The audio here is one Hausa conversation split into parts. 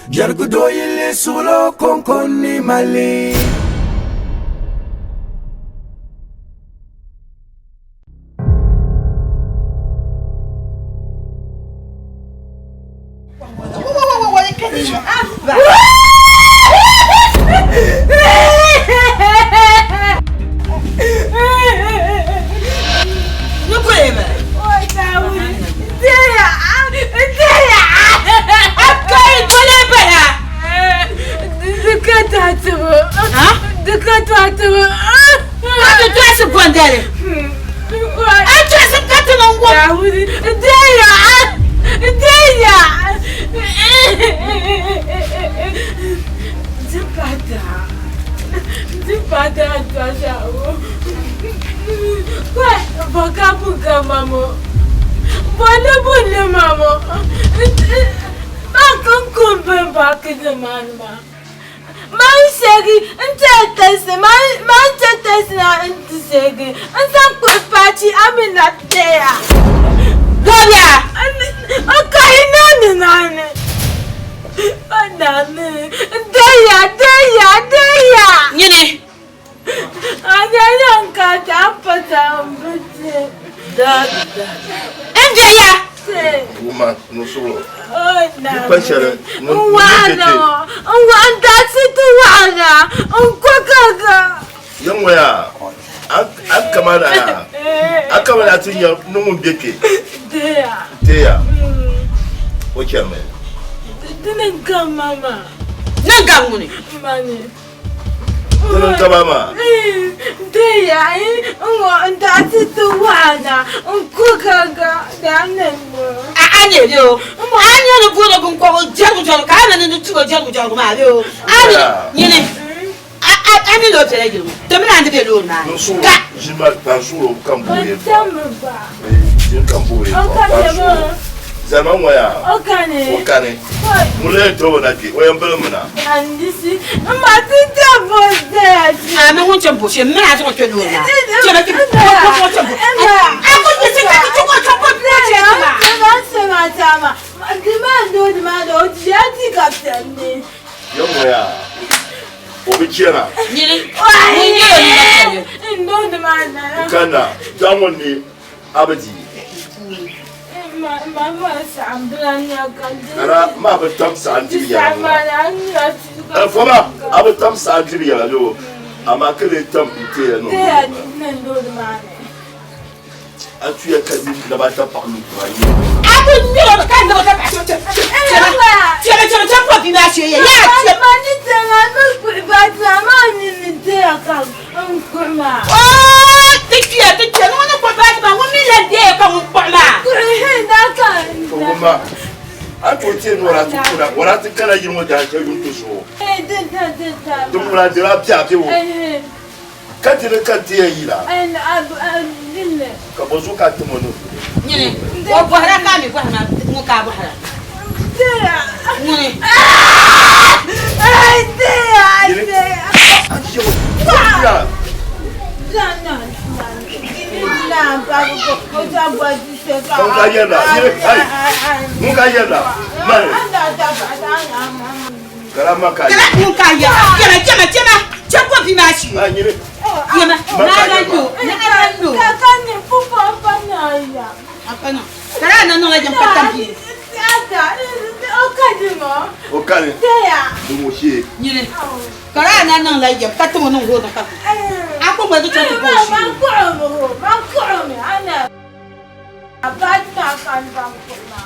Jargudo yile sulo konkoni mali. Akamana tinya numu beke. Deya. Ocha me. Dinenga mama. Nanga muni. Mani. Dinenga mama. Deya, ndati tuwana. Unkukaga danengo. Anye yo. Anye no buno kunko jagu kana ni tugo jagu ma yo. Anye nyine. Anye lo tere yo. Temina ande lo na. Jima tansuro kambuye. Kambuye. Zama moya. Okane. Mule to na ki. Oyambele muna. Andisi. Matita bozeti. Me wonche boshe. Me azo ko lo na. Chema ki. Tama. Dimando. Jati kapteni. Yo moya. Obichera. Nyine. Ndo demanda. Kana. Jamoni abadi. Mama samblanya kandi. Ara ma ba tam sanjiri ya. Fama aba tam sanjiri ya lo. Ama kele tam ite no. Te ndo demanda. Atu ya kadi na ba ta paklu kwa yi. Abu nyiro ka ndo ta pa. Chema kwa bina shye ya. Mani tanga no ba tama ni te aka. Nkuma. Tikia no no kwa ba ma wo mi le de ka mo kwa ma. Kuma atu tie no ra tukuna wala tikana yimo da ka yunto so. Tumura dira pia pe wo. Katire katie yira. Dinne. Ka bozu ka timono. Nyine. Wo bohara ka mi bohara mo ka bohara. Deya. Nyine. Deya. Ajo. Ya. Muka yenda. Mane. Karama ka. Muka yenda. Chema. Chakwa bimashi. Nyine. Yema. Na ndo. Kakani pupo afanya ya. Akana. Kara na no la jam patambi. Ata. Okadimo. Okane. Deya. Dumoshi. Nyine. Kara na no la jam patamu no go na ka. Ako ba do chatu ko shi. Mankume ana. Abata kan bankuma.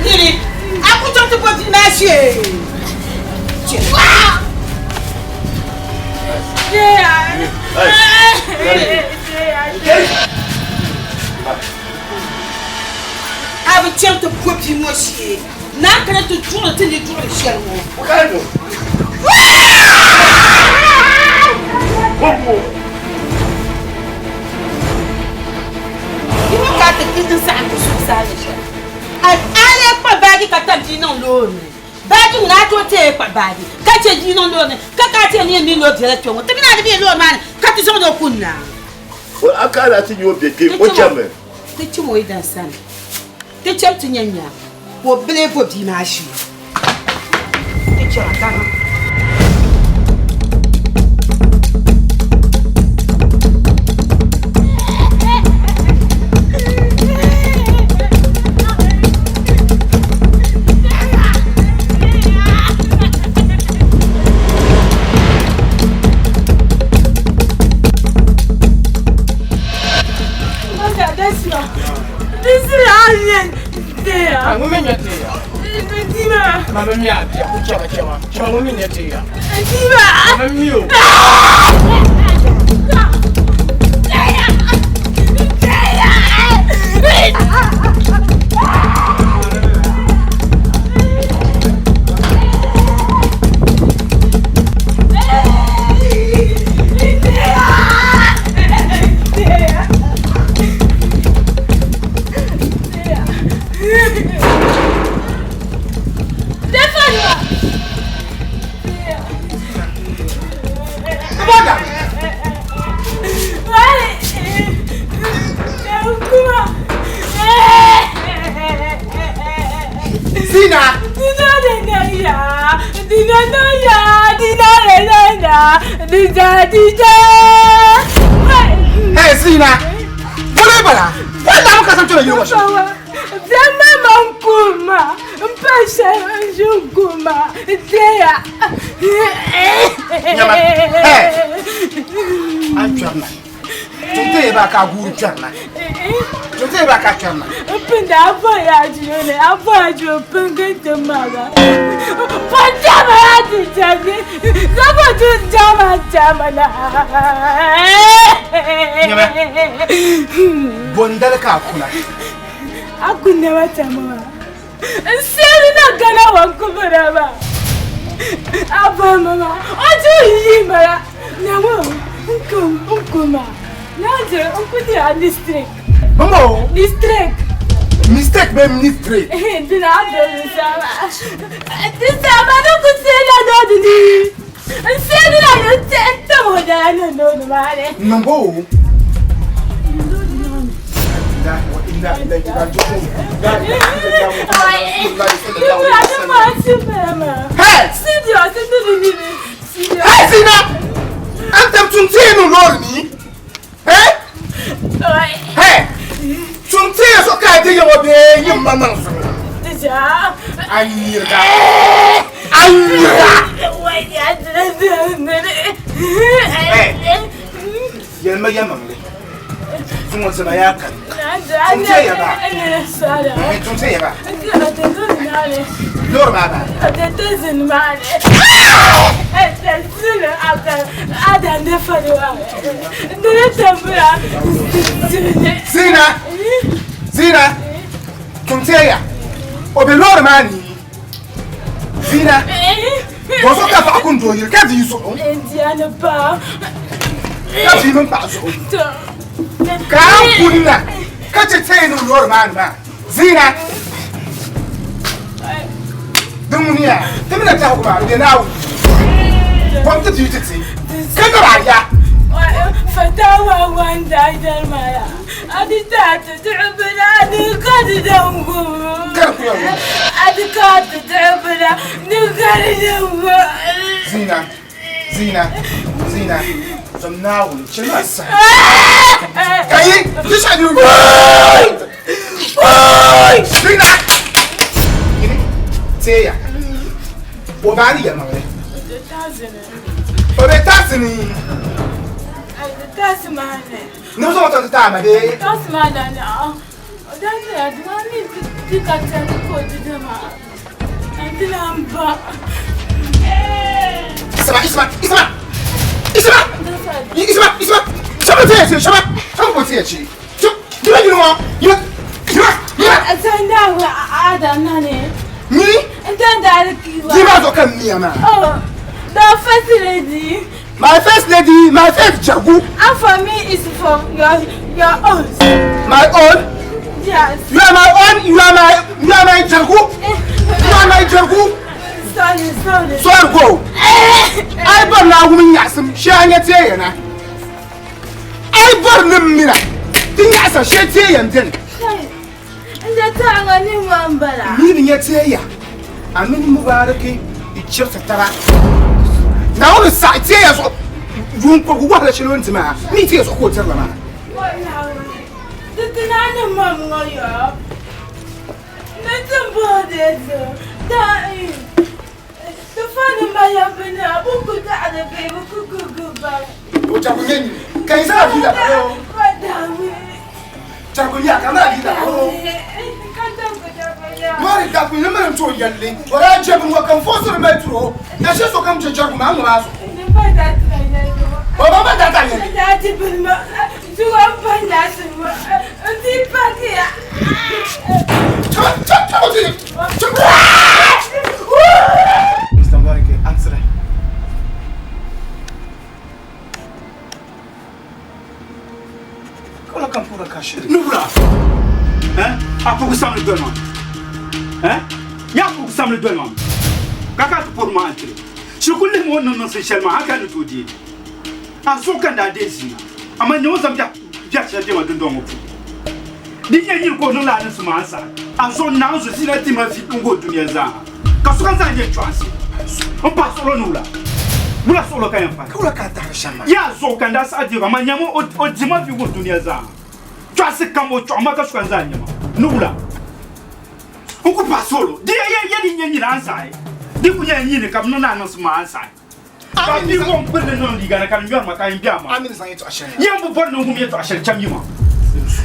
Nyine. Ako chatu ko bimashi. Aba chanta popi moshi. Na kana to tuno tele tuno shelmo. Okano. Bobo. Imo ka te kitin sa ko su sa le sha. Ai ale pa bagi ka tamti non lo. Badi na to te pa badi. Ka che di no no. Ka te ni mi no direct yo. Te mi na bi lo man. Ka ti so no kunna. O akala ti yo beke o chame. Te chi mo idan san. Te cham ti nyanya. Wo bele bo bi ma shi. Te chi ata. Mama mia, kucheka chema. Chema mimi nyetia. Mama mio. Hey, Sina! Whatever! What time can I tell you? I'm trying. Today, back a good channel. Today, back a channel. Open that fire, Julie. I'll find you, Punket the mother. But Jama, someone to Jama. Bondel Kakuna. I could never tell Mama. And selling a gun, I won't cover. Abba, Mama. I do you, Mara. No, Unkuma. Nadia, Uncle, district. Mamo, District. mistake, baby, mistake. Did I do this? I don't say that. And say that I don't know the money. Number. Hey! Hey, Sina! I'm tempting to know me. Hey! Hey! Something is okay. Do you obey your mama? I need that. Hey! You're my young. Someone's in my yak. Don't say about it. Don't say about it. No, Mama. That doesn't matter. I don't know for the Zina! Zina! Tunteya! Obelor mani! Zina! Boso ka fa kundo yir ka di so. Indiana pa. Ka di mun pa so. Ka kunna. Ka ce tay no lor mani ma. Zina! Dumuniya, tumina ta hukuma da nawo. Wanta ji ta ce. Ka ga ya. فتاوى وانت المايا ادي تات تعبنا ادي قد دمكم ادي قد تعبنا نقل دمكم Zina, Zina, Zina, from now on, chill out. Can you? This I do. Zina! Say ya. Obani ya mama. Obetazini. That's my No so much time, eh? That's my now. That's it. Do I need to pick up the code to them? And then I'm back. Isma. Someone say she. You know. I turned out I don't know. Me? And then that Give us a come near man. Oh, the first lady. My first lady, my first jagu. And for me, it's for your own. My own? Yes. You are my own, you are my jagu. You are my jagu. Sorry go. I bar na woman yasum shi anya te yana. I bar nim mira. Tin yasa shi te yantin. Inda ta ngani mambara. Ni ya te ya. Amin mubaraki ichir satara. Na wani sa te ya so. Run ko gwa da shi lontima. Ni te so ko tarla ma. Tutunana mamma ya. Netem bodezo. Dai. Tufana maya bena buku da ada pe buku ba. O chakunyenyi. Kai sa vida ko. Madame. Chakunya kana vida ko. Kanta ko ja. Mari da ku nyama nto yalle. Ora jebu wa kan fosu metro. Na she so kam jeja ku ma ngwa so. Ne ba da tsaya. Baba ba da tanya. Da ti bilma. Zuwa banda su. Ti pakia. Mr. Mbarike, answer. Kola kan pura kashiri. Nubra. Apo que samle doi mam. Ya apo que samle doi mam. Kaka tu por ma entre. Shukule mo non se shelma haka no tudi. Aso kan da desi. Ama nyo zam ja chede ma dondo mo. Di nyi ko no la na suma asa. Aso na zo sina ti ma fi ngo dunia za. Ka so kan za nye chance. On pa solo nula. Mula solo kan fa. Kola ka ta shama. Ya zo kan da sa di ma nyamo o di ma fi ngo dunia za. Chance kamo choma ka so kan za nyama. Nula. On ko pa solo. Di ya di nyi na asa. Di ku nyi ni kam no na no suma asa. Ka di ko mbele no liga na kan nyama kan biama. Amin san yeto ashana. Yambo bor no ngum yeto ashel chamyima.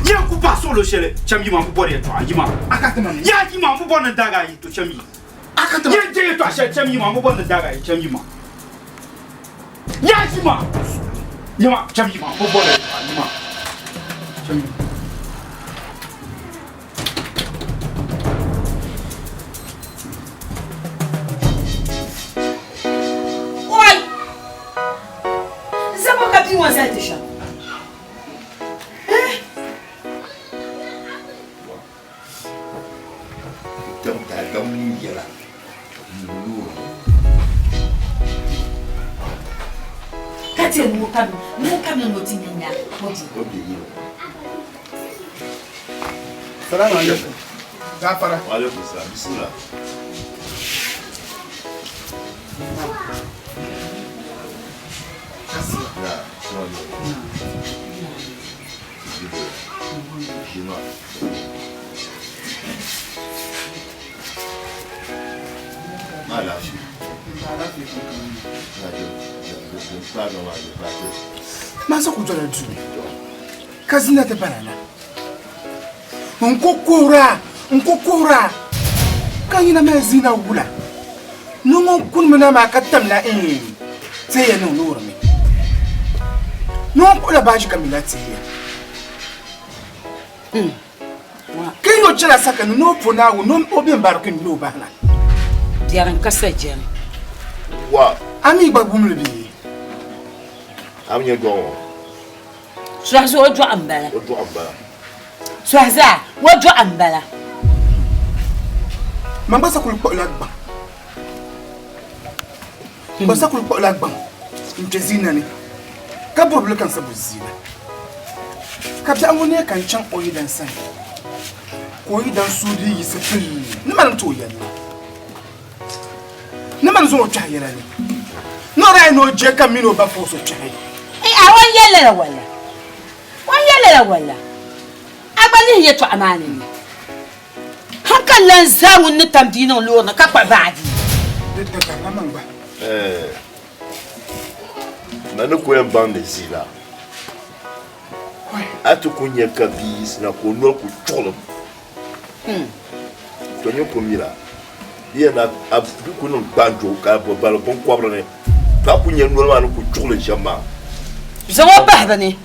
Ya ku pa solo shele chamyima ku bor yeto ajima. Akatama. Ya ji ma mu bor na daga yi to chami. Akatama. Ya je yeto ashel chamyima mu bor na daga yi chamyima. Ya ji ma. Yama chamyima mu bor yeto ajima. Chamyima. Oi! Zabo kapi wa zatisha. Kati mu kami no tinya. Salamu alaikum. Gafara. Wa alaikum salam. Bismillah. Masa kutola tu. Kazina te banana. Nkokora. Kanyina mazina wula. Nungo kunmuna makatamna Teya no lormi. No kula baji kamila teya. Kino chela saka no pona wo no obi mbarukin no bana. Diaran kasa jen. Wa. Ami gbagumle bi. Amnye go. Swazo ojo ambala. Ojo ambala. Swaza wojo ambala. Mambasa kulpo lagba. Mbasa kulpo lagba. Mtezina ni. Kabur blekan sabu zina. Kabja amone kan chan oyi dan san. Oyi dan sudi yisafil. Niman to yalla. Niman zo cha yalla ni. No rai no je kamino ba fo so chai. Awon yelle wala. Wan yelle wala. Agbali yeto amane ni. Hakan lan zawun ni tamdino lo na ka pa baadi. Dedda kan mangba. Nanu ko bande zila. Atu kunya kabis na ko no ku cholo. Tonyo komira. Dia na abu ko no banjo ka bo balo bon kwabra ne. Ta kunya no ma no ku cholo jama. Zawo bahbani.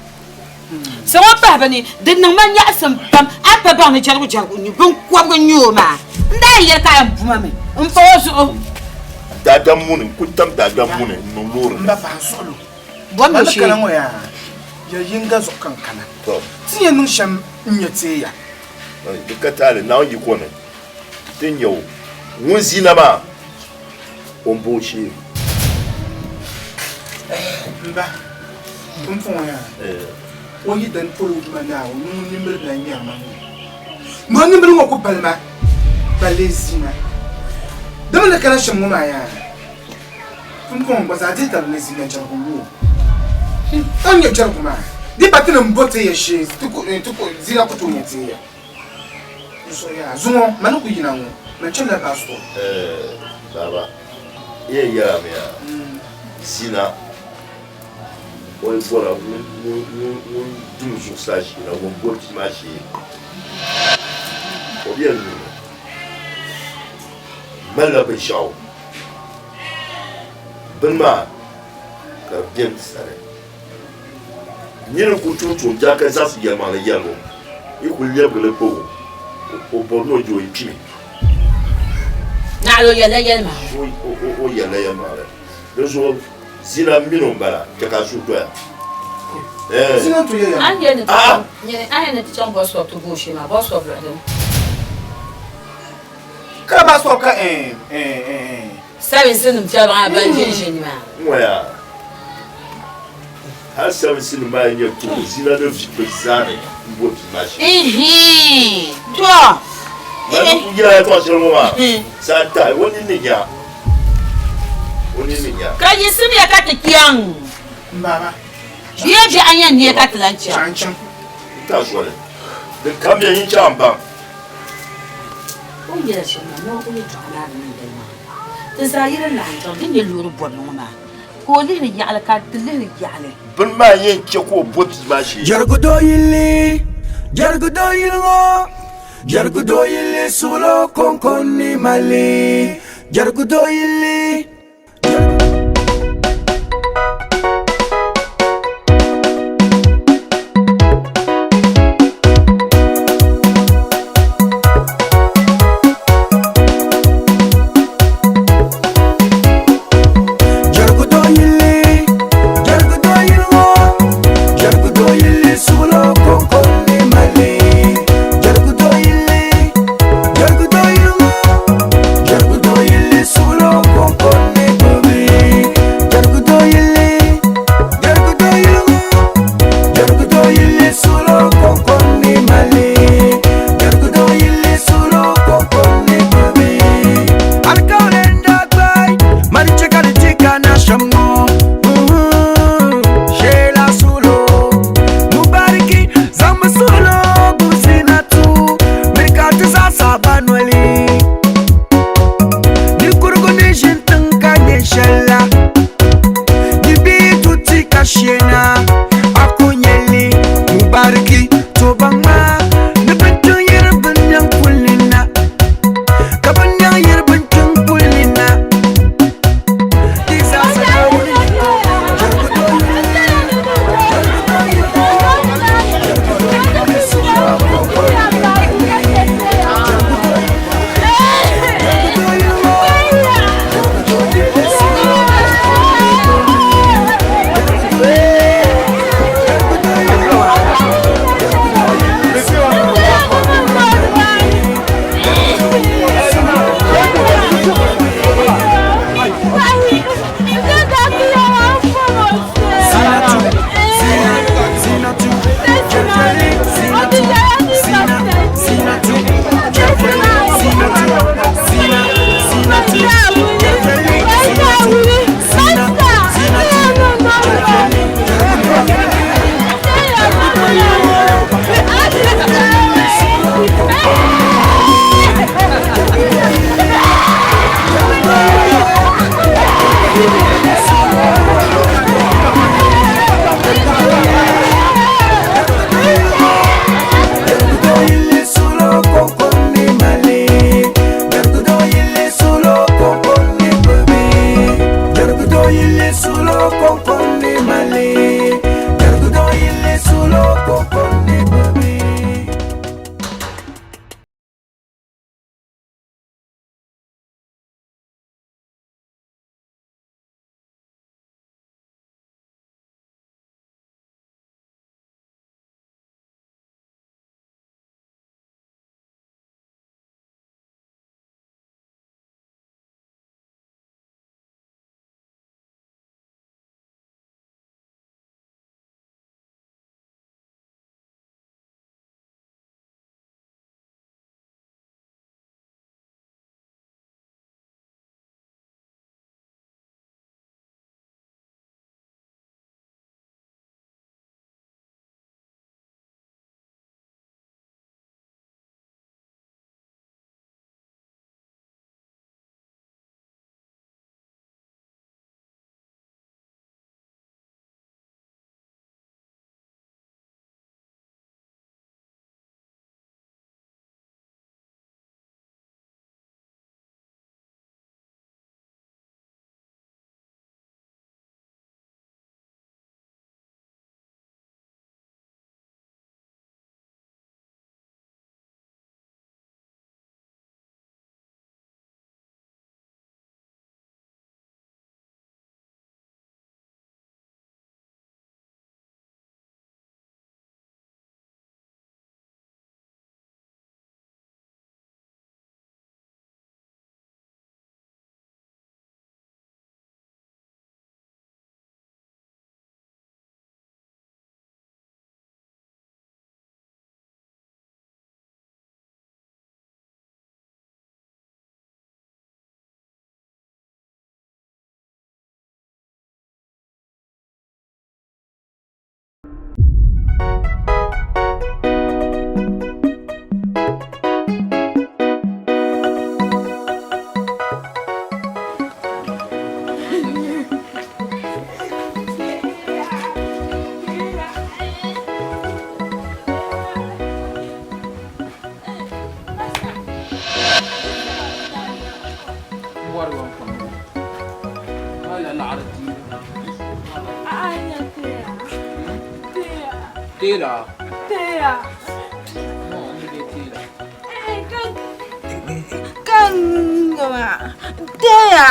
Zawo bahbani din nan man ya san pam apa ba ni jargu ni bon kwabra nyoma. Ndai ya ka mbuma me. Mfozo. Dada munin kutam dada munin no loro. Mba fa solo. Bono shi. Kana ngoya. Ya yinga zo kankana. To. Tiye nun sham nyete ya. Dukatale na yi kone. Tinyo. Mun zina ba. omboshi mba umfona oyi dan polo mana o nimbe na nyama mo nimbe ngoko palma balezina dama na kana shamu ma ya umkon baza dita na zina jargo onye jargo ma di batina mbote ya she tuko zira kutu nyeti ya so ya zumo manuku yina ngo na chela basto baba ye ya me ya zina on voit on tout sur ça chez là on boit qui marche au bien mal la péchao benma ka bien sare ni le couteau tu ja ka ça c'est mal yalo il faut libre le pot au borno jo ipimi na lo yele yele ma o yele yele ma le jour zina minombala kaka sutwa zina to ya anye ne tichon boss of to go shima boss of them ka ba so ka service num tia ba jinjin ma moya ha service num ba nye to zina de vipezane mbo timashi to ma ku gira to shiro ma sa ta woni ninya ka yi sun ya ka tikiyan mama biye bi anyan ne ka tlanci chanchan ta shole de kamya yin chamba o yela shi ma no ko ni to ala ni de ma de zayira la to din ne luru bonno ma ko li ni ya ala ka tille ni ya ale bin ma yin ke ko boti ma shi jargudo yille solo konkoni mali jargudo yille Tela. Tela. No, tela. Kangama. Tela.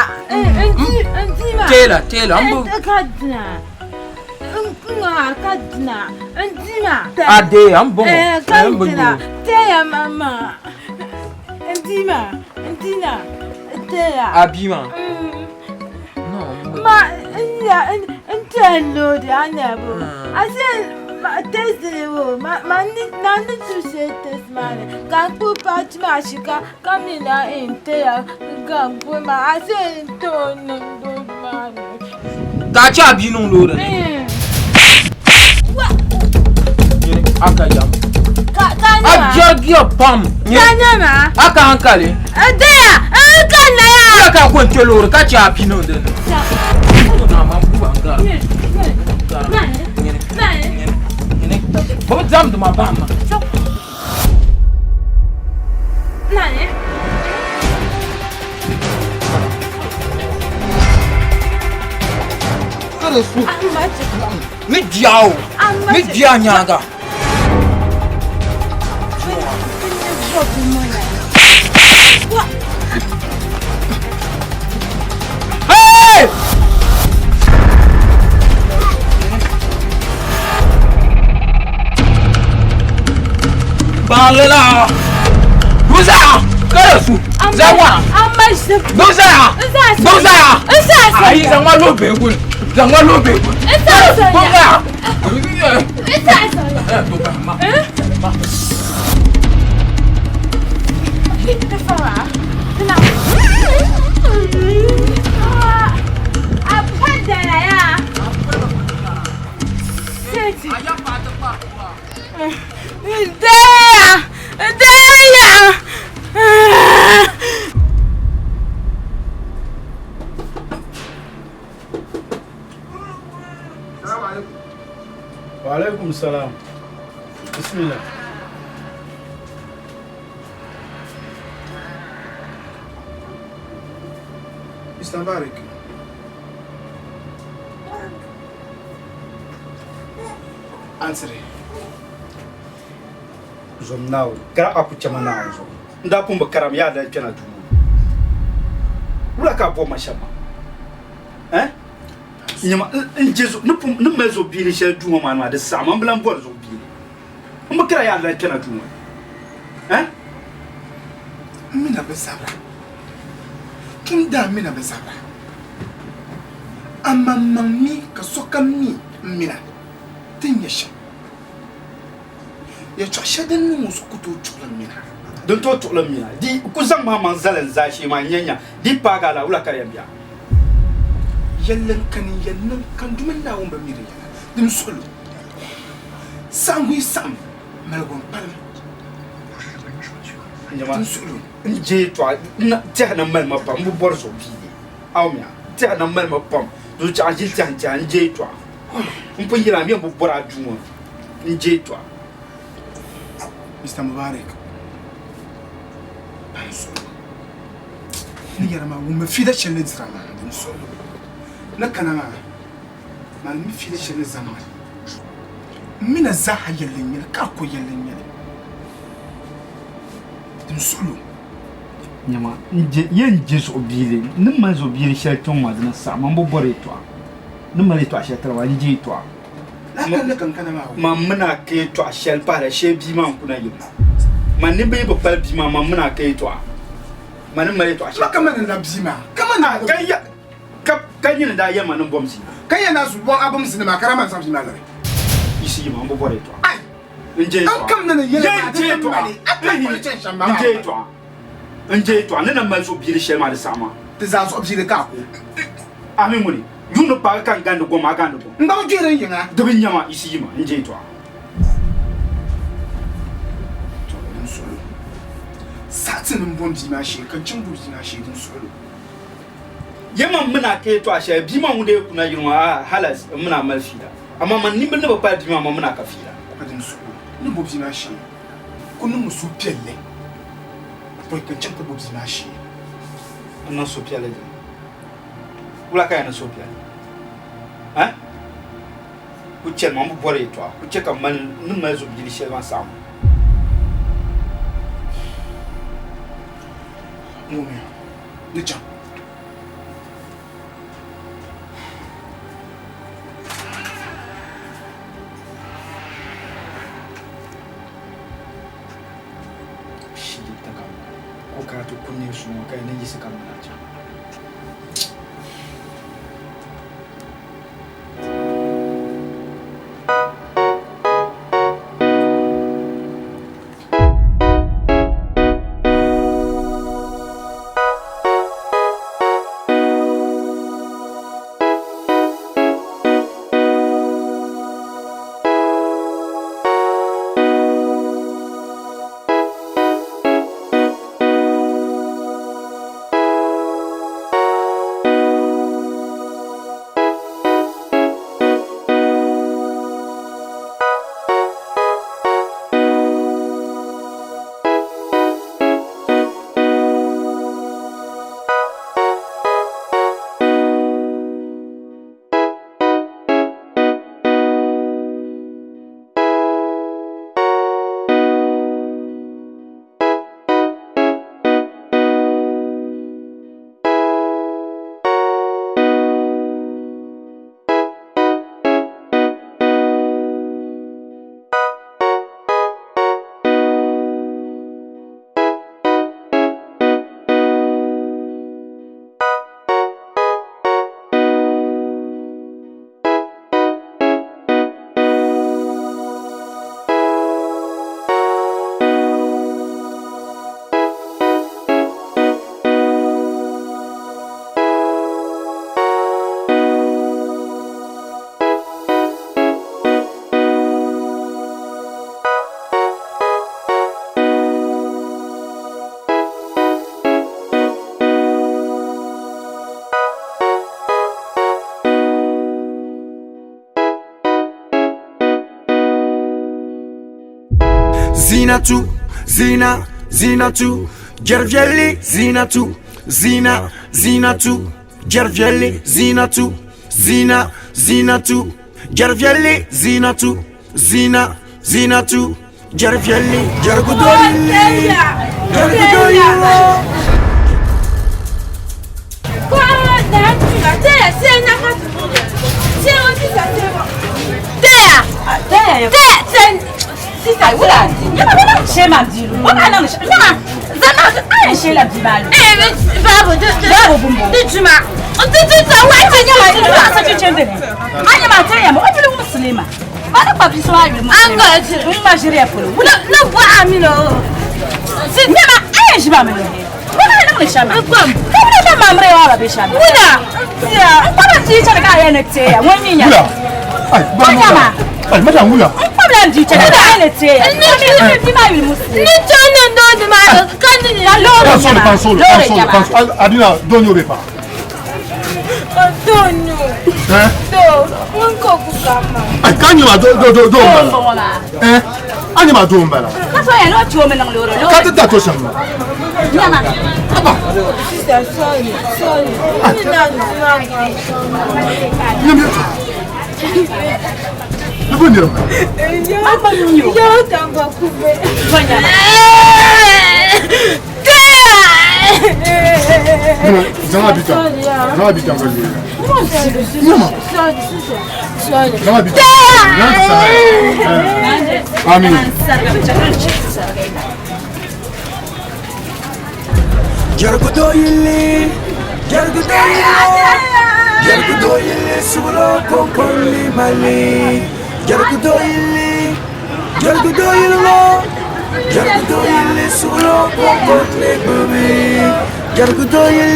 Antima. Tela. Ambo. Kadna. Kadna. Antima. Ade, ambo. Kadna. Tela mama. Antima. Antina. Tela. Abima. No. Ma ya entendo de anabo. I said test ma nani to say test man. Can put patch ma shika come in Tela. Can put ma I said don't man. Kacha abino lora. Aka jam. Ajagia pam. Kanyama. Aka hankali. Tela. Kana ya. Aka kwente lora kacha abino de. Na mambu anga. Vamos dar uma bama. Nani? Cara, isso. Me diau. Me dianyaga. Hey! Balela. Buza! Karasu! Zawa! Buza! Ai, zawa lobe kun. Zawa lobe kun. Buza! وعليكم السلام. بسم الله. Istanbul'daki. Answer. Zomnao, kara aku chamana zo. Nda pumba karam ya da kana tu. Wala ka bo mashama. Nyama njezo nu mezo bili she duma manwa de sama blan bol zo bili. Mba kara ya da kana tu. Mina be sabra. Kim da mina be sabra. Amma mammi ka sokamni mina. Tinyesha. Ya chashada ni musukuto chula mina. Don to chula mina. Di kuzang ma manzalan zashi ma nyanya. Di pagala wala kara ya. Yallan kan duman na wumba miri yana dim sulu sangui sam malgon pal njama sulu nje to na tahna mal ma pam bu borso bi awmia tahna mal ma pam do cha ji tan nje to mpo yira mi bu bora jumo nje to Mr. Mubarak sulu ni yara ma wumba fi da chelle drama dim sulu na kanama man mi fi da shi zaman mina zaha yallin yana ka ko yallin yana dim sulu nyama nje so bile nima zo bile shi ton ma dana sa man bo bore to nima le to shi tarwa nje to la kan kanama ma muna ke to shel para she bi man kuna yi man ni be bo pal bi ma muna ke to man ma le to shi kama na bima kama na kayya kan yin da yamma nan bomsi kan yana su bon abum sinima karaman sam sinima gare isi ma bo bore to ai nje to an kam na yana nje to nje to nan mal so bi shel ma da sama te za so bi de ka ko ami muni juno pa kan gando go ma gando go ndaw jere yinga de bin nyama isi ma nje to satin bombi ma shi kan cin bombi ma shi din solo yamma muna kai to ashe bi ma mu da kuna yirwa halas muna malfida amma man ni bin ba pa bi ma muna kafira kwadin su ni bombi ma shi kunu musu pelle boy kan cin bombi ma shi annan so pelle wala kai na so pelle ku chen ma bu bore to ku che ka man nu ma zo bi shel sam Mumia ni cha Wakati kunye sumo kai ne jisi kama nacho. Zinatu, Zinatu, Gervielli, Zinatu, Gervielli, Zinatu, Gervielli, Zinatu, Gervielli, Gergudoyi. Sisa wala yama bana shema dilu wana na shema zama ay shela bibalu babu bumbo dituma dituma wati nyama dilu asa chende anya mataya mo obulu muslima bana papi so ayi mo anga ti ma jire polo na bwa amino si nyama ay shiba melo wana na shema kwam kabla na mamre wala be shema wala ya bana ti chana ka ya nete ya wonyinya ay bana ay madam wula problem di chana ka ya nete ya ni ma wi muslima ni chana ndo ma kan ni la loro Pansolo, Adina, donyo bepa. Donyo. Eh? Munko kusama. Ay, kanyo do mbala. Eh? Anima do mbala. Kaso ya no chuo menang loro. Kata dato shamba. Nyama. Sister, sorry. Nyama. Nuko ndiro. Mama nyunyo. Yo tamba kube. Fanya. Zama bita ngoli. Nyama. Sorry. Zama bita. Amin. Gergudoyi, sulo kokoli mali. Gergudoyi, sulo kokoli baby. Gergudoyi,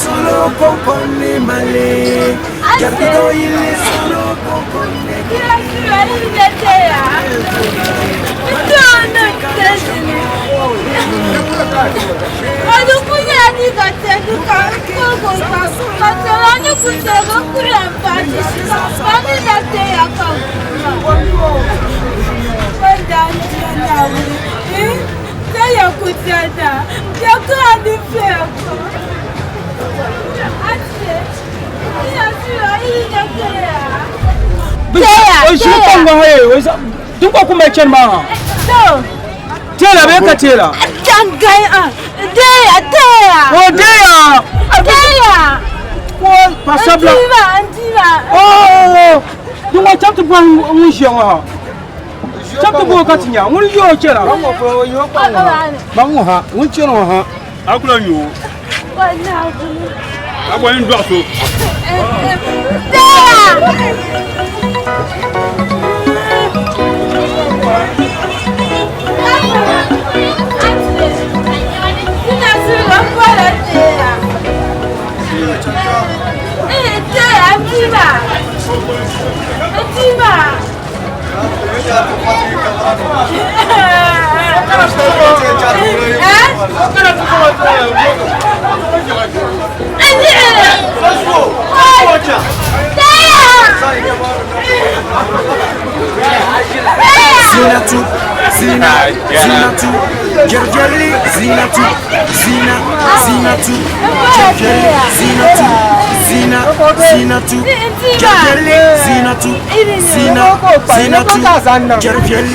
sulo kokoli mali. Gergudoyi, sulo kokoli. Duk ko kuma ken ma. Tela be ka tela. Jangai Deya. Oh Deya. Deya. Ko pasabla. Andiba. Oh. Duk ko chaptu ban mun shiwa. Chaptu bo ka tinya. Mun yo kera. Bango ko yo bango. Bango ha, mun chero ha. Akula nyo. Wana. Agwa yin do so. Zinatu, Zinatu, Gergely, Zinatu, Zinatu, Gergely, Zinatu, Gergely, Zinatu, Gergely,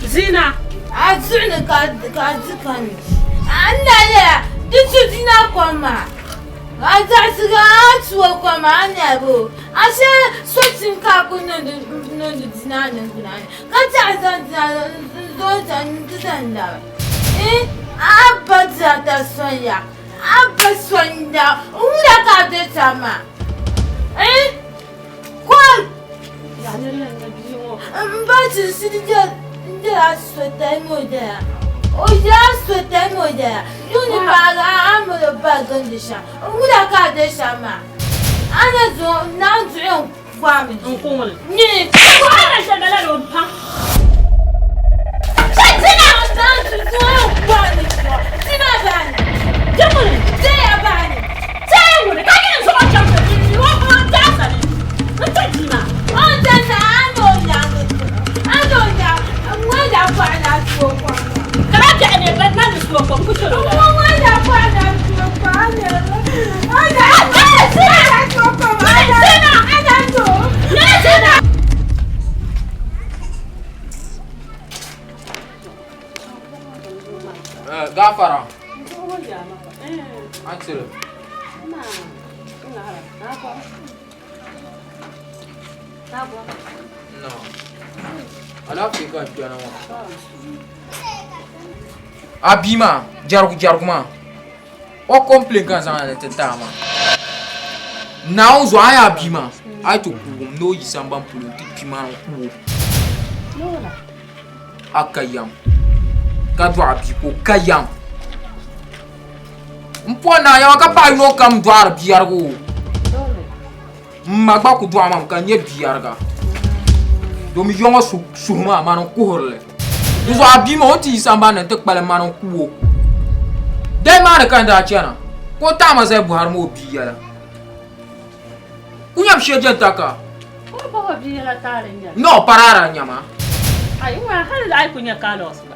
Zina, azuna kadzikani. Anale, ditu Zina kwama. Azasiga atwa kwama anabo. Ase sotin ka kunondo Zina nanguna. Kata azanda zota ndanda. Abata ta sonya. Abaswanda. Unda ka de tama. Kwa Mbati sidija ndela sweta moja. Oja sweta moja. Yuni baga amolo bagandisha. Uda ka desha ma. Ana zo nanzu yon kwami. Nkomol. Ni Ko ana shagala ro pa. Sina nanzu zo yon kwami. Sina bani. Jamul. Deya bani. Jamul. Ka ni so cha ko ni wo ko ta sa ni. Ntajima. Gafara. Answer. No. Alafu ika jana wa. Abima, jaruguma. O complain kan sana tetama. Na uzo aya abima. Ai to ku no yisamba politique ma ku. Lola. Akayam. Kadwa abiko kayam. Mpona ya wakapa no kam dwar biargo. Magba ku dwa mam kan ye biarga. Domi yongo suma manon kuhorle. Uzo abima oti samba na tekpale manon kuwo. Dai ma kan da chana. Ko tama zai buhar mo biya. Kunyam sheje taka. Ko ba biya tare nya. No parara nyama. Ai wa hal ai kunya Carlos ba.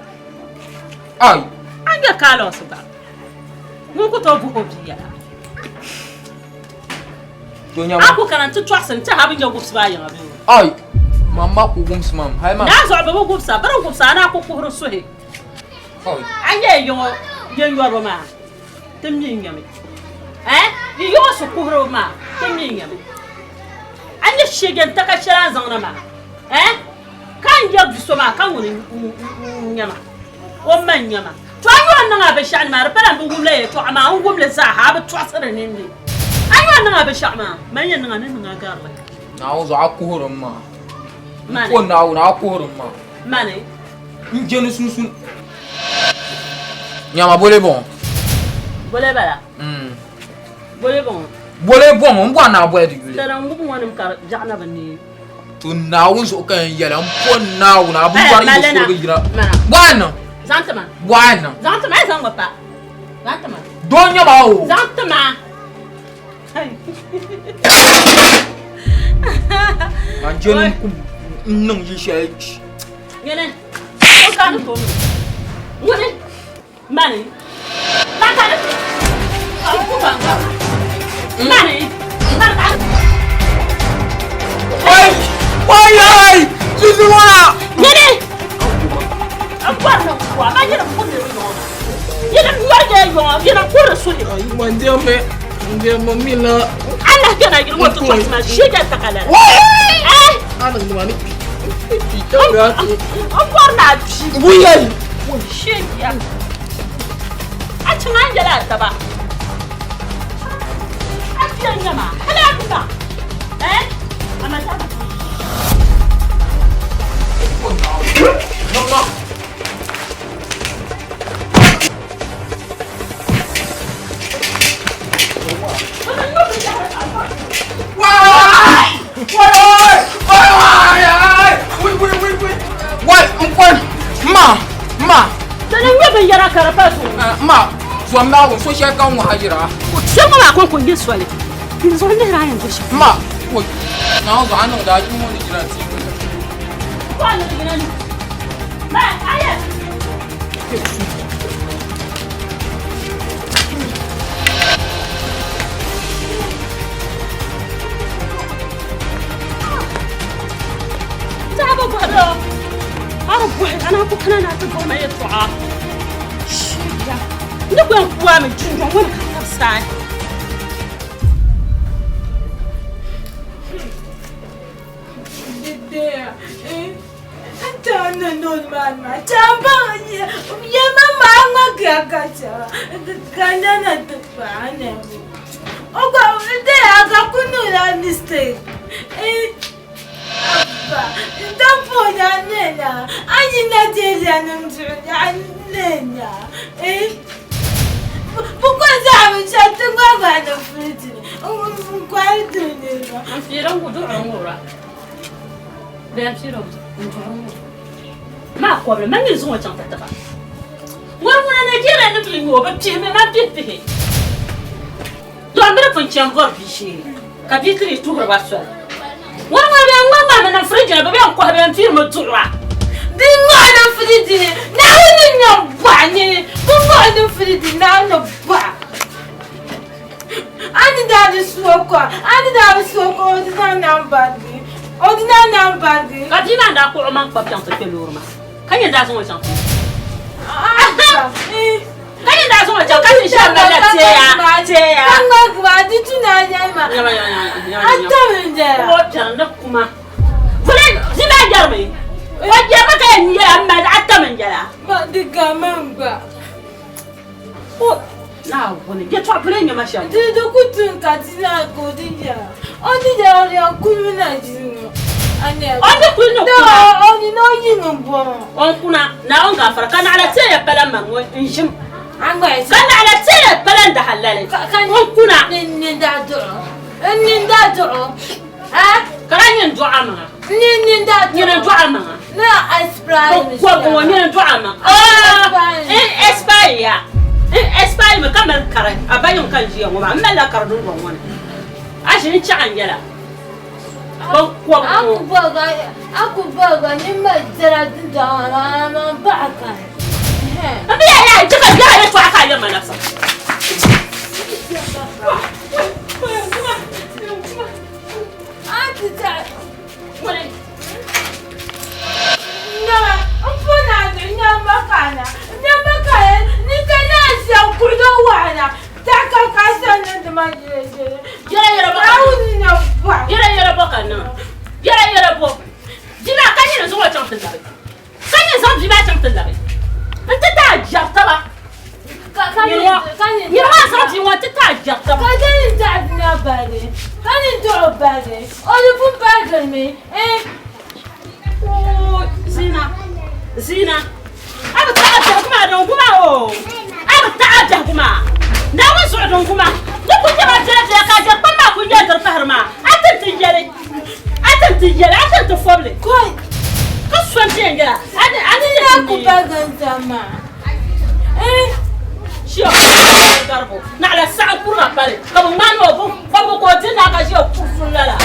Ai, anya Carlos ba. Mun ko to bu biya. Do nyama. Aku kana tu twasen ta habin ya gubs ba yana biyo. Ai, mama ku gums mam. Hai mam. Na zo ba gubs ba ran gubs ana ko ko so he. Ai. Anya yo yen yo ba ma. Tem yin yami. yo su kuhro ma kemi nyam anya shegen taka shara zangna ma kan ya biso ma kan woni nyama o man nyama to ayo na ba shan ma rabana bu gumle to ama an gumle za ha ba to asara ne ne ayo na ba shan ma man yan na na ga ba na o za kuhro ma ko na kuhro ma mane njenu sunsun nyama bole bon bole bala bole bon on boit na boire du gule tara ngubu wonum kar jana bani to na won so kan yela on na wona bu bari so ko gira bwana zantama zanga pa zantama donya ba o zantama anjenu ku nung yi she yenen ko kan to ngone mani lata ko banga mani lata ay Susu wala yenen akwa no kwa ma yenen ko de no yenen waje yo yenen ko rasuli mo ndeme mina Allah kana gir mo to ma shega takala ana ngwani akwa na bi buye shega a ci man jala ta ba a ci nyama ala kuka ama ta ba Ma dan yabe yara karapasu ma so ma ko so she kan wa hajira sai ma kon kun yi swale kin zo ne rayan to shi ma ko na zo an da ji mu ni jira ti ko ne dinan ma aya Taba baro أنا أبوك أنا أعتبر ما يطلع شيء نبغى نقوى من جوا وين خلصان أنت أنا نول ما تابع يا ماما ما كذا كان أنا تبعنا أقول ده أقول نولا مستيك Tamponya nena, ani na teja namjua nena. Pourquoi ça me chante quoi na frite? Quoi donner? Amfira ngudu ngora. De amfira ngudu. Ma quoi ma ni zo chante ta ba. Ngora na jira na tulingo ba time ma pipi. Do ambre poncham gor bishi. Kabitri tu gor baswa. Wama na friji na bebe kwa bebe film tuwa. Di ngwana friji na wini nyobanye. Ngwana friji na nyobwa. Ani dadi suoko odina nambagi. Kadina nda ko man kwa pian te pelurma. Kanya da zo chan. Kanya da zo chan kasi shamba la teya. Kanga kwa ditu na nyama. Atamende. O janda kuma. Kule zina jarme. Wajama ka ni amma atamende la. Ba diga mamba. O na woni je to pele nyama sha. Dido kutun katina kodija. Onija ori akuru na jinu. Oni kuno kuma. Oni no yinu bo. On kuna na on ga fara kana ala teya pele mango inshim. Angwa kana ala teya pele da halale. On kuna ninda do. Karanyen du'a ma. Ninda do. Nyina du'a ma. Na aspire. Ko nyina du'a ma. Espire me kamel kare. Abayon kan jiya mo ba mala kardun bon wona. Ashin chan yala. Ko aku baga ni ma jara da ma ba ka. Abi ya jika ga to aka yi mana sa. Nyambakana, ni kana siya kurdo wana. Taka kasa Jangan teman je. Yara bok. Tahu ni nak buat. Yara bok kan. Yara bok. Jina kan ni semua cantik lagi. Kan ni semua jiba cantik lagi. Nanti tak jap tak? Kan ni masa jiwa tak jap tak? Kan ni tak nak bagi. Kan ni tak bagi. Orang pun bagi ni. Oh, Zina. Aku tak ada kuma dong kuma oh. Aku tak ada kuma. Nawa so dong kuma. Ni pun jangan jadi kajar pernah punya terpahama. Aten tu foble. Koi. Kau suami enggak? Ada Ni aku bagi sama. Siapa? Garbo. Nak ada sampur apa ni? Kamu mana bu? Kamu kau jenak kasih puful lah.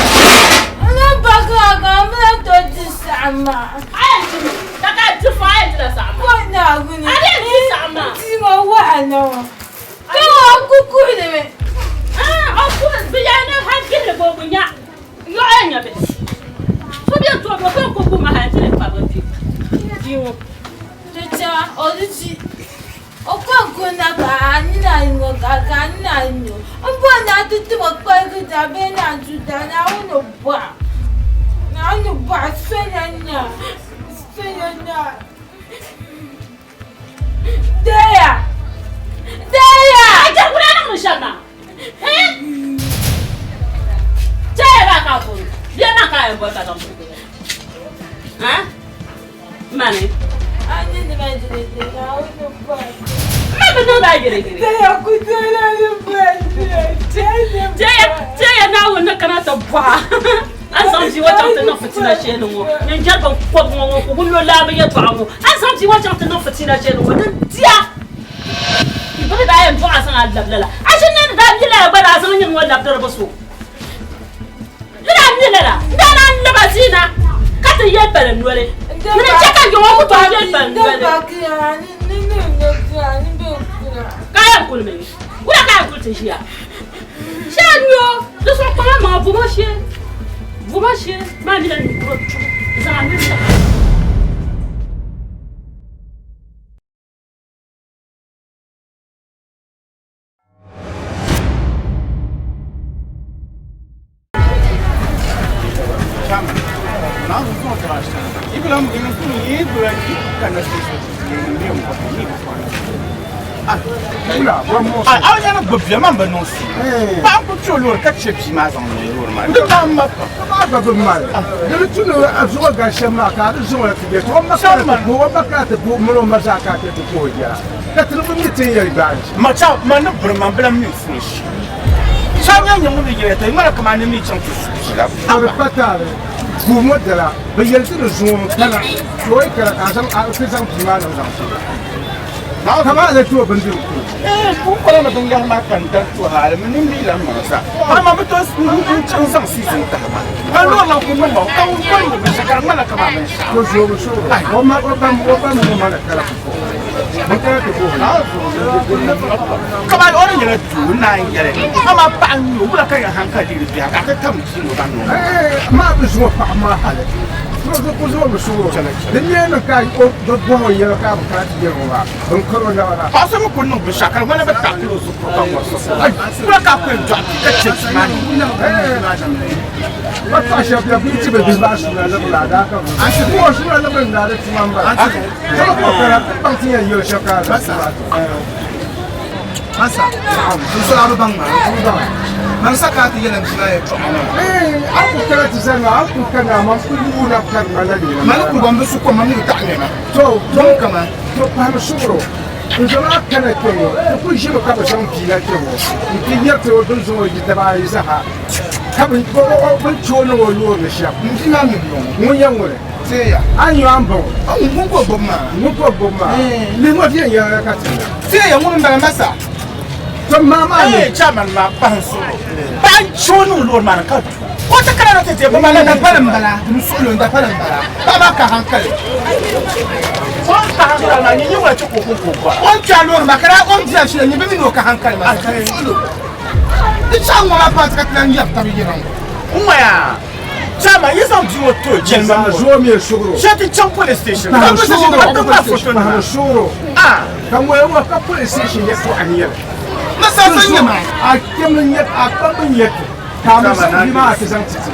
Nak bagi agam nak tu sama. Ayah tu, tak ada jufain jelas sama. Koi nak aku ni. Ada ni sama. Cuma wana. Kau aku koi ni. Aku biar nak hancur le bobunya. Yo ayah be. So dia tu aku mah hancur le pakai. Jiwo. Caca, orang aku nak ni nak ni. Apa nak tu apa kita bena juda nak buat. Nak buat sebenarnya. Daya. Ajar kurang nak musyawarah. Caya nak kau. Dia nak kau buat kau tu. Mana? Ani ni macam ni. Nak buat. Mana benar lagi ni? Daya aku nak buat. Jaya nak kena terbuat. Asam jiwa jangan nak fitina cenu. Yang jatuh kau ngomong kau belum lama ya tuamu. Asam jiwa jangan nak fitina cenu. Dia. Ibu dah yang tua asam ada bela. Asyik ni dah bila bela asam yang wala bela bersu. Dah bila lah. Dah nak lepas sini. Kata ia bela nuare. Mana cakap yang aku tuan ia bela nuare. Kaya kul meni. Udah kaya kul tersia. Siapa? Lu semua kalau mau buat sih. Vous marchez, ma vie est une grosse chose. Vous en avez vu. Ah, yana babbiyaman ba non si. Ba ko cholo ka chepi ma zan lor ma. Da ma ba ba ma. Da tuno azuwa ga shema ka da zuwa ka ge to ma ka ko ba ka ta ko mo ma za ka ta ko ya. Ka tun mi tin ya ba. Ma cha ma na burma bla mi fushi. Cha nya nya mo ye ta ma ka ma ni mi chan tu. La ba patare. Ku mo dala ba yel tu zuwa kana. Ko ka ka san a fi san ki ma na zan. Now come on, let's do a bundle. Who call a young man and that to her, and me, Lamasa. I'm a bit of some season. I don't know who know. I'm going to be a Malacama. Because you were sure. I want my open Malacama. Come on, only let 2 9. I'm a pan, you look like a handkerchief. I can come to you. Marcus was my holiday. Deniendo que hay dos buenos y el cabo casi llegó a un coronado. Pasamos con un sacar una vez que los protagonistas. Ay, una capa en jack, que chips man. What fashion of your beach with this last one? I suppose you are the one that is number. I don't think you're shocked. Masa, tu selalu bang mana? Masa kata dia nak selai. Aku kena tisana, aku kena mampu nak kena lagi. Mana aku bambu suku mana tak ni? So, kaman. So, paham sukro. Unjala kena kau. Aku isi macam macam gila kau. Ini tu orang semua kita bahaya sah. Kami kau pencuri orang siap. Mungkin kami belum. Mungkin orang. Saya. Anyu ambo. Mungkin bomba. Lima dia yang kata. Saya mungkin dalam masa. Mama, chairman, my panso. Pancho, Lord Marcat. What a character, Mamma Palambala, Musul, the Palambala, Babaka Hankali. One time, you were to cook. One child, Macra, one judge, and you didn't look at Hankali. The child of my Patran, you have to be young. Where? Chama, you don't do it to General Zomir Shuru. Shut the Chum police station. I'm sure. Ah, come where a police station, yes, for a year. sanya ma a kemin ya a kamin ya ka musu bi ma ka san titi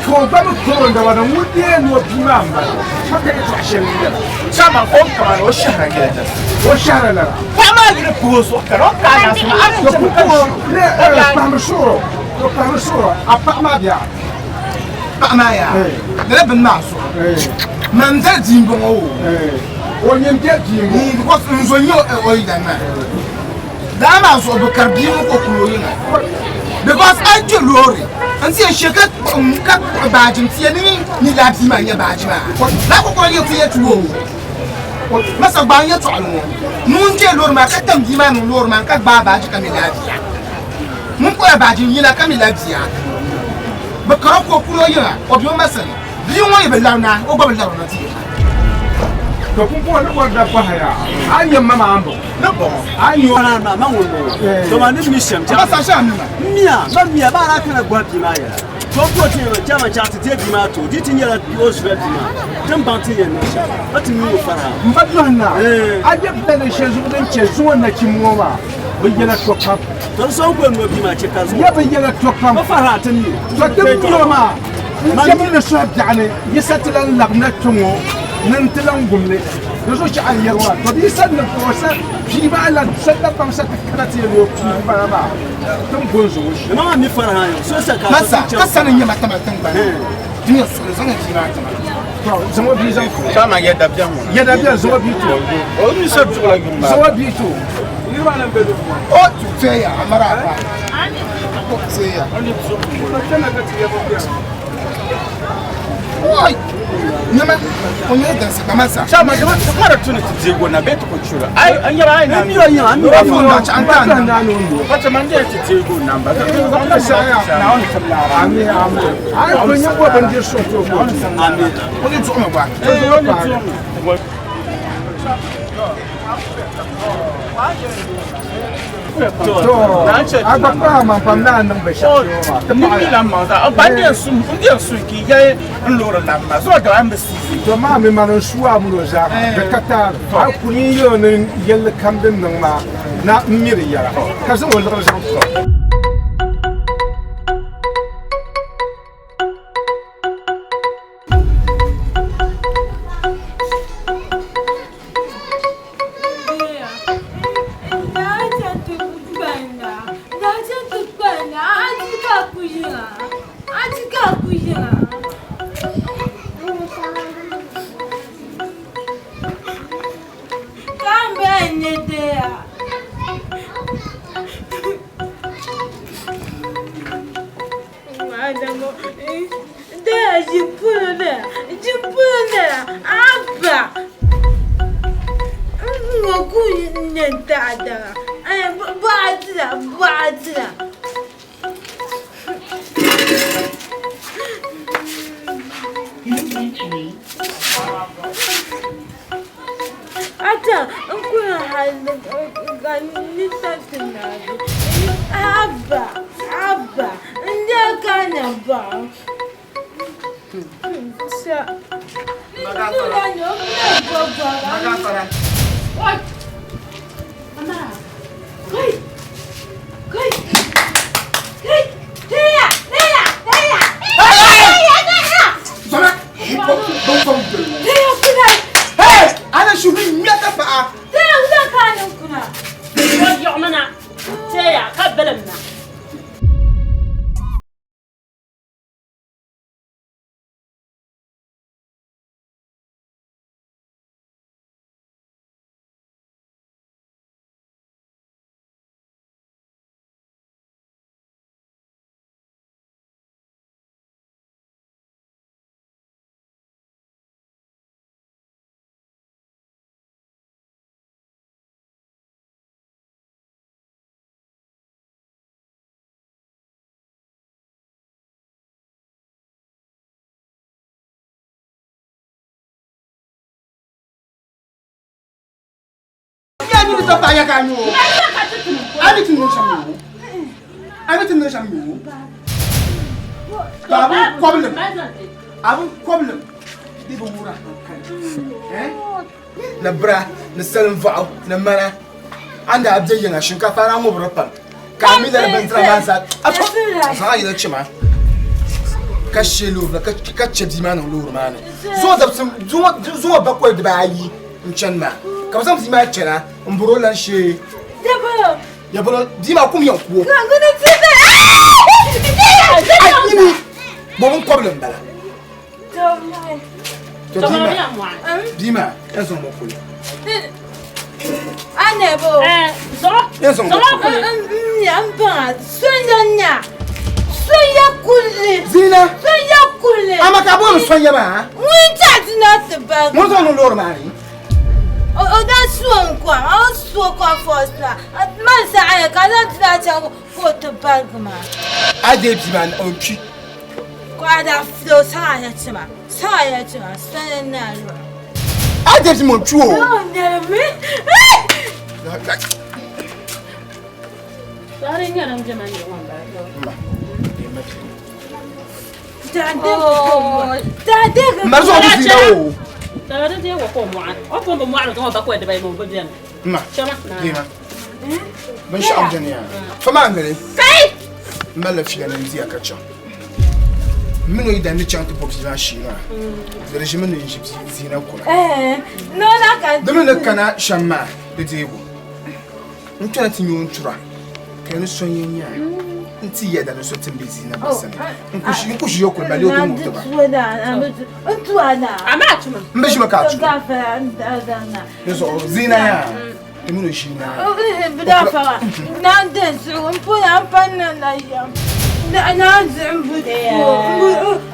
ko ba mu ko da wannan wudi no bi ma ba haka ya tashi ne sama ko kamar o shahara ke ta o shara la ba ma gire ko so ka ro ka na sama an ko ne pa mu shuro ko pa mu shuro a pa ma biya pa ma ya ne ben na so man ta jimbo o onye ke jimbo ni ko nzo nyo o yi dan na da ma so do karbi ko kulo yin because I do lori and see a shaker cut badge and see any lads man your badge man. That will call you to yet to must have been your town. Moon jail or my cut man or man cut badge can be lads. Munko badge in Yina Camilazia. But Karako Kuloya of your mason. Do you want to be down now or go down? ko ko ko da pa ya ayi mama ambo No, ayi na mango to ma ni mission ta Masa Sham. mia ba mia ba ra kana gwa bi ma ya to ko ti ma jama cha ti bi ma to di ti nyara o shwe bi ma tan ban ti yen no ba ti mi o fara mbadwana aje bele shezu den chezu na kimoma biyela to kap to so ko no bi ma che ka zo ya biyela to kap ba fara tan ni to dimoma jamin na shab yani yisatlan lagna tungo ننتلون قملي نزوج على يروان فدي سنة وسنة في بعلا سنة بمسة كنتي اليوم في بعلا تم بوزوش ma mi fara ha yo so sa ka Masa, kasa na nyama tama tamba. Dimi so zanga jima tama. زما بيزن Sama ya da bian mo. يدا بيا زما بيتو O mi so tu la gumba. زما بيتو O tu te ya amara pa. O te ya. Oi. Nyama onye dansa kamasa. Chama de mara tuni tizigo na betu kuchura. Ai anyara ai na. mi yo yin an mi Wa yo fu na chanta na. Pacha mande tizigo namba. Na on kamlara. امي امي اي كوني بو بندير شوتو amen Onye tu o ba. اغا با ما فامنا نم بشا Ni la manda. Abande sum, unde sum ki ya nlora na ma. So da embassy. to ma mi man shuwa mu za da kata a kuni yo ne yel kamdin nan ma na miri yara ka san wala ka san ko Ana shubi miata pa. yo mana te ya ka belemna Ni to pa ya ka nyu. Ani tu no shamu. Ani tu no shamu. Babu problem. Abu problem. Di bo mura. Na bra, na salim va'u, na mana. Anda abje yin shinkafa na mu burfa. Camila bentra masa. Asa ila chima. Kashelu ka chebima no luru mane. Zo da zo ba ko de bayi nchanma. Ka sam zima chena mburo lan she. Ya bolo dima kum yankuo. Ngana tsida. Ayini. Bon problem bala. Dima, enzo mo kule. Anebo. Enzo mo kule. Nyamba, sonya. Sonya kule. Zina. Sonya kule. Amakabo sonya ba. Winter is not the bag. Mo zo no loro mari. Oh, that's one kwa. I so first na. Man sa ay ka na tla for the bag ma. Ade Dima on pi. Kwa da flow sa ya chima. Sa ya chima. Sonya na ro. Ade Dima on chuo. Oh, nyame. Sorry, ngara njema ni wamba. Dade. Marzo Dima o. Dade de wo ko mo an. O ko mo an to ba ko de bay mo bodian. Ma. Chama. Dima. Ben sham jania. Fama ngere. Kai. Mala fiya na nzi akacha. Mino ida ni chantu popsiva shira. De regime no Egypte zina ko. No na ka. De mino kana shamma de dego. Ntwana tinyo ntura. Kene sonye nya. Nti yeda no sotin bezina basana. Nkushi yoko bali o tumu to ba. Amatuma. Mbeshi makatu. Gafa ndana. Yeso zina ya. Mino shina. Bidafa. Nande so mpona mpanna na ya. Na zimbude.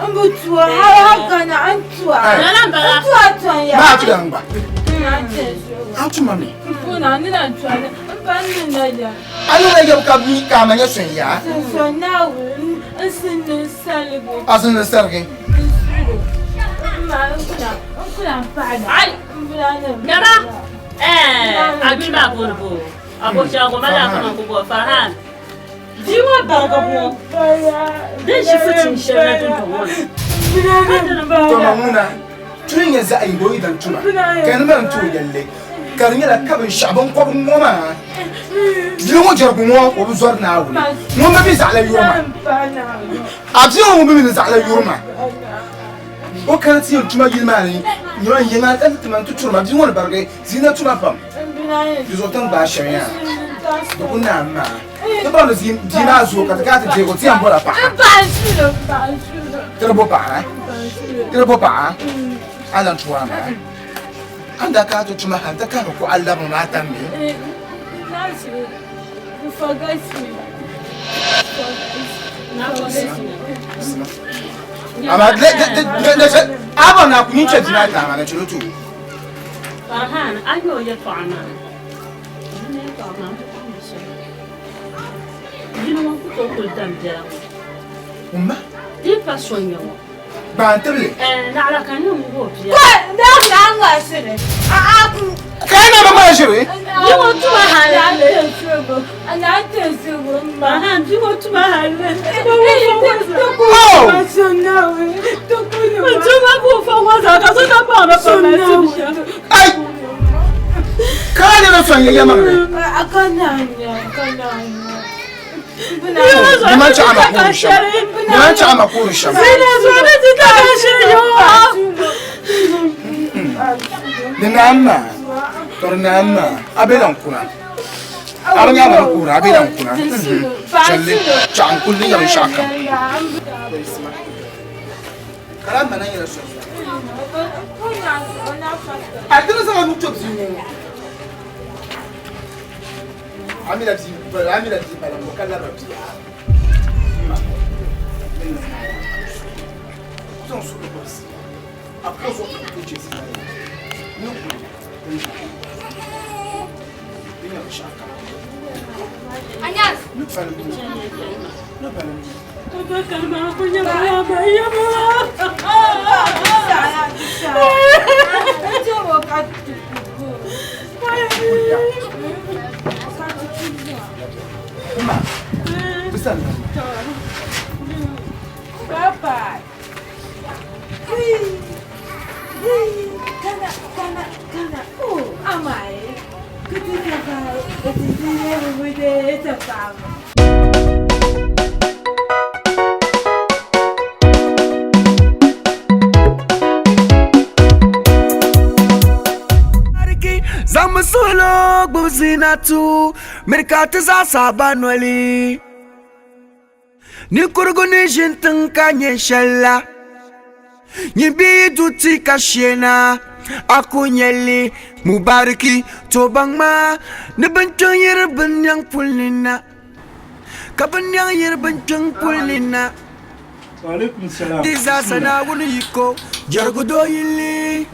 Mbutu hakana antwa. Antwa ya. Ma tu yanga. Antu mami. Mpona ni antwa. Mpanna na ya. Anu na yam ka mi ka manya son ya. So now asinu salgo. Asinu sarge. Ma kuna fa'ala. Ai. Yara. Agima burbu. Abo shago mala kana ko Farhan. Diwa bargabo. Dan shi fitin shirna tun to wona. To mamuna. Tun ya za ai boyi dan tuma. Kan man tu yalle. Karnya la kabin shaban ko ngoma. Diwo jarbu mo ko buzor na wuri. Mo ma bi za la yoma. Abio mo bi za la yoma. O kan ti tuma yilma ni. Nyo yenga tan tuma tu tuma bi wona barge zina tuma pam. Dizo tan ba shanya. Do kuna ma. To ba lo zina zo ka ta te ko ti am bola pa. Terbo pa. Terbo pa. Alan tuwa ma. Anda ka to tuma ha ta ka ko Allah ma ta mi. Nasi. Forget me. Ama de aba na kunyin che dina ta ma na chulo tu. Farhan, ayo ya ta'ama. Ne ta'ama. Dino ko ko damja. Umma. Di pasonyo. Ba antele. Na ala kanu ngo pia. Da na ngasire. Kana ba ma shiri? Diwo tuma halale. Ana tesugo. Farhan, diwo tuma halale. Oh! Tuma ko fa waza ka so ta ba na pa na. Ai! Kana na son yaya ma. Akana. Diman cha ama ko sham. Diman cha ama ko sham. Zina zwana zita shiryo. Dinamma. Tornamma. Abelan kuna. Aranya ma kuna, abelan kuna. Challe, chan kulli ya shaka. Kalam bana yela so. Adana sama mutto zimu. Amira di bala mukalla rabbi. Son su ko si. Après so ko ci si. No. Ina shaka. Anyas. No falo. No falo. Todo calma ko ya ba ya ba. Jowo ka. Ma. Pesan. Papa. Kana. Oh, amai. Ketika kau, ketika kau berdekat. gbu zinatu merkata za sabanwali ni kurgu ni jintin kanye shalla ni bi duti kashena akunyeli mubariki to bangma ni bantan yir banyang pulina kabanyang yir bantan pulina Waalaikum salam. diza sana wuni yiko jargudo yili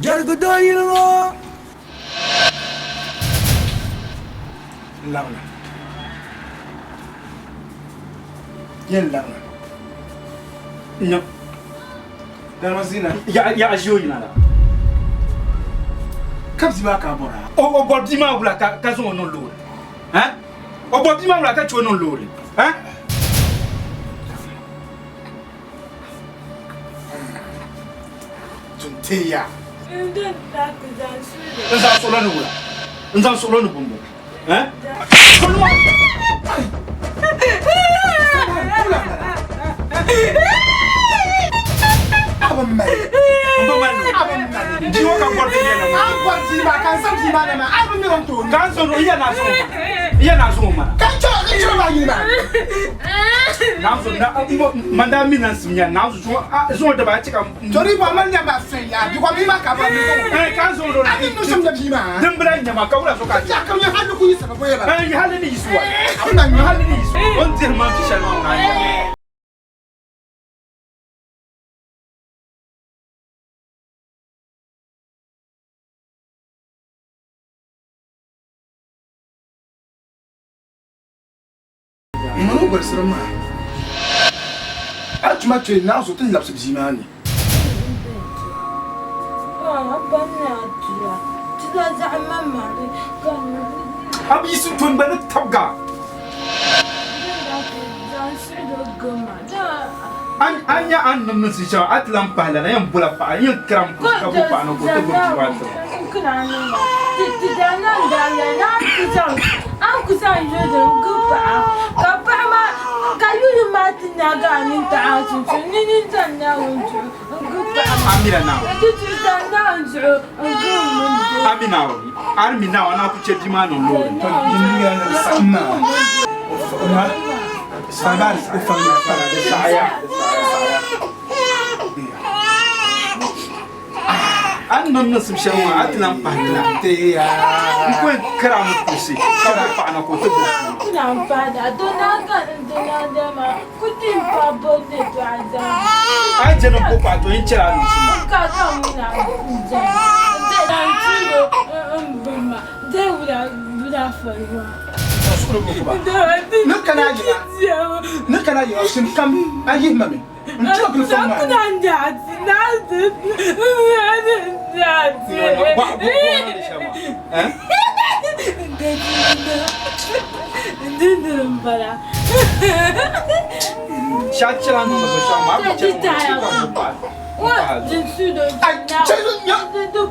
yilgo Lagna. Yen lagna. No. Dalma zina. Ya ajiyo ina la. Kabzi ba ka bora. O bodi ma wula ka zo non lori. Hein? O bodi ma wula ka cho non lori. Hein? Tunteya. Nza solo ni wula. Nza solo ni bumbo. Hein? Abamma. Jiwo ka bodi ni na. Abamma ba kan san ji ba na ma. Abamma ron to. Kan so no iya na so. Iya na so ma. Kan cho ba yi ba. Na so na manda mi na simnya na so da ba cika. Tori ba man ya ba sen ya. Di ko mi ba ka ba mi so. Kan so no. Ani no sam da bi ma. Dan bra nya ma ka wura so ka. Ja kam ya hadu ku yi sa ba ya ba. Ai halin ni suwa. Abamma ni Halin ni suwa. On dir ma fi shalma na. Manu bar sirma. Atuma tue na so tin lapse bizimani. Abi su tun bana tabga. Anya an nan su sha atlan pala na yan bula pa yan kram ko ka bu pa no ko to bu wa to. Amira na. Amina o. Armina na ku che di ma no lo. To dinga na sanna. Ona sabar ko fa na para de saya. An nan na su sha wa atlan pala. Te ya. Ko kram ko si. Ka bu pa no ko to bu. Ai je no ko pa to in chira no si. Ne kana yi sim kam ayi mami. Ntio ko fa ma. Chachira no ko sha ma ko che ko pa. Je suis de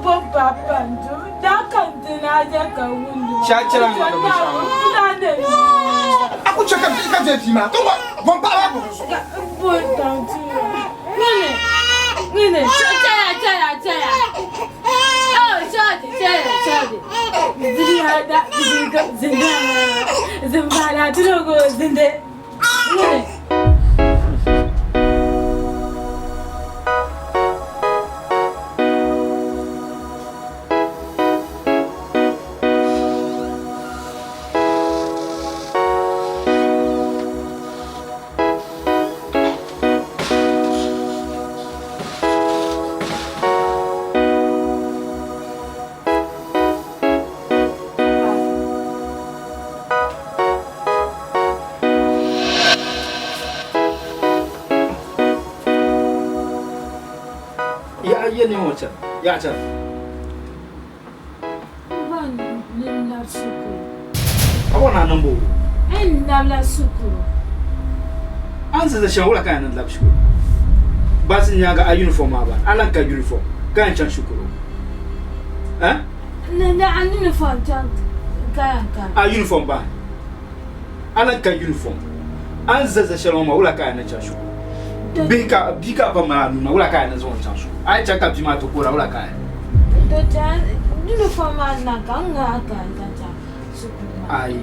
papa. Chachira no ko sha ma. Aku cheka ka je fi ma. To bon pa la bo so. Nene, chaya. Oh, chaya. Ziri hada, zinde. Zimbala, drogo, zinde. Nene. Ni wacha. Ya cha. Ban linda suku. Awana nan bo. Linda suku. An sa shan wala kan nan lab shukuru. Ba sin ya ga uniform ba. Alan ka uniform. Kan chan shukuru. Eh? Na an uniform chan kan. Uniform ba. Alan ka uniform. An sa shan wala kan nan chan shukuru. Bika ba ma nuna wala kan nan zo chan shukuru. Ai chaka bima to kora wala kan. Do chan uniform na kan ga kan chan. Ai,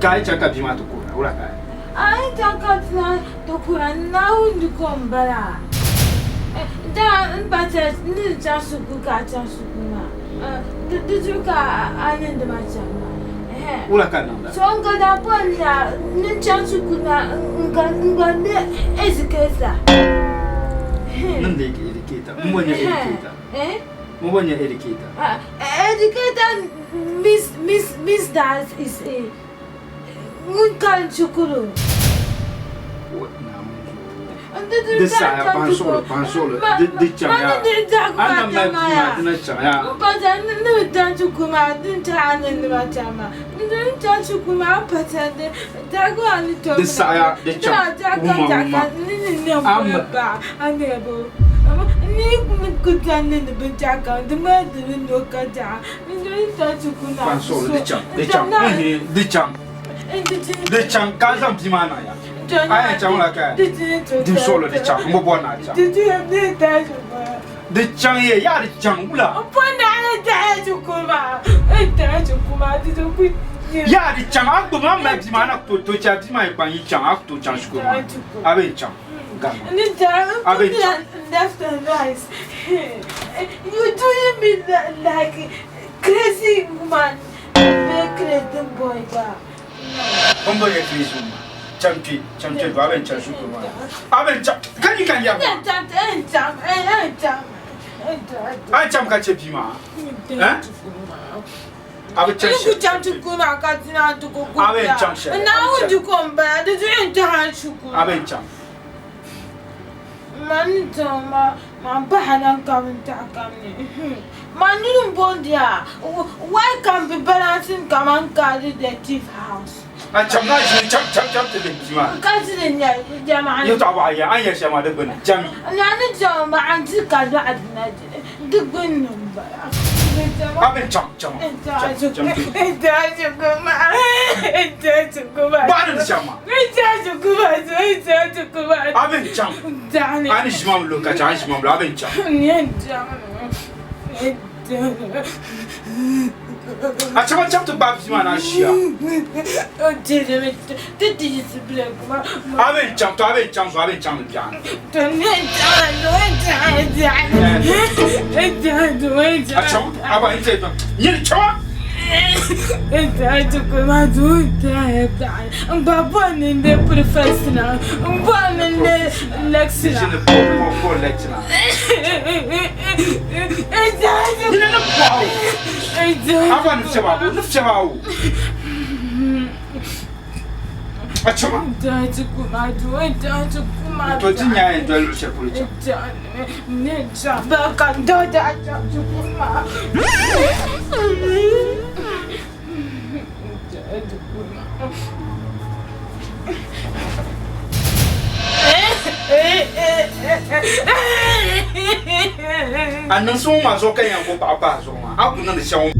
kai chaka bima to kura, ula kai. Ai chaka to kura na undu kombara. Da bata ni jasu kuka jasu kuma. Duka anan da macama. Ula kai nanda. So nga da ponna ni jasu kuna nga ne ezikeza. Nande educator, mmonya educator. Mmonya educator. Educator Miss that is a Munkan Chukuru. This is Pansolo, the China. I'm not the China. But I know that to come out, didn't I? And the Matama. Didn't touch you come out, but the Dagon to the Sire, the China. I'm able. Good gun in the Bajaka, the murder in the Kata. Pansolo, the chum. The chum, Kazam Timana. I ain't like that. Do solo the chum, Mobona. Did you have the time? The chum here, Yard Changula. Upon that, to come out. I tried to come out. Yeah, the chum, I'm Maximana to chat my bunny chum to Chansku. I will chum. And then I will left and right. You doing me like crazy woman. Crazy boy. Champion, Baben Chashukuma. Can you get I jump catch a pima? I will jump to Kuma Katina to go. I will jump. And now would you come back? Did you enter Shuku? I will jump. Manitoma, my bad coming to come. Manum Bondia, why can't be balancing come and carry the thief house? I jump to the Jima. Cousin, Jama, you talk about I am some other good Jammy. And I know my auntie Kada at the good number. I've been jump. It died to go. It died to go back. Bottom Jama. It died to go back. It died to go back. I've been jump. Danny, I just mom look at Ice Mom, I've been jump. I jump to Babsman and Shia. Oh, did it black? I will jump, John. Don't I want to you chop. It died to come out to die. And Babon in the professional, one in the lecture. Poor lecturer. It died to I want to show I died to come out to it, died to come out to Tinia and Delucia. Ninja, back and do that to come out. And no so much okay and go papa so I could not show.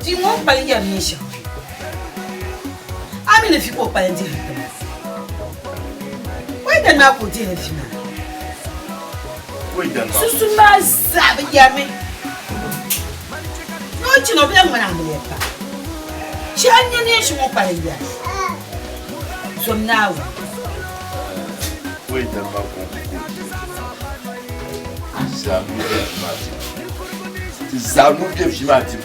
Dis-moi, pas y a mission. Ah, mais ne fais pas dire. Oui, t'as ma côté, les filles. Oui, d'accord. Ce sont ma sabe, yamé. Non, tu n'as bien mon amour. Tu as gagné, je m'en parle. Somna. Oui, d'accord. Zanou bien filmati.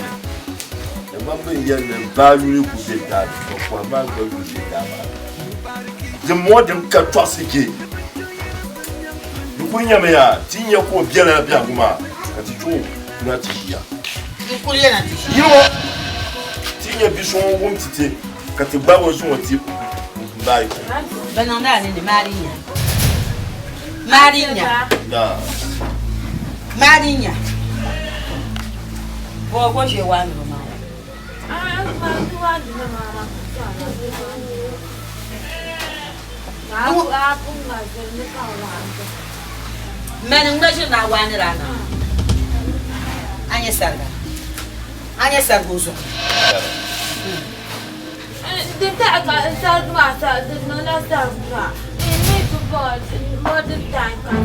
E mambe yene balu ku de dad, ko ma go ku de dad. The more them ka twasike. Dukunya me ya, tinye ko biela bia kuma. Ati tu na tiya. Dukunya na tiya. Yo. Tinye bison won tite. Kati bawo so won ti. Bai. Bananda ni Marinha. Marinha. Da. Marinha. Vou je wan mama. Men ngajin na wani rana. Anya sarga. Anya sargozo. Dita ka sarga sa na sarga. Ini tu bot modern time kan.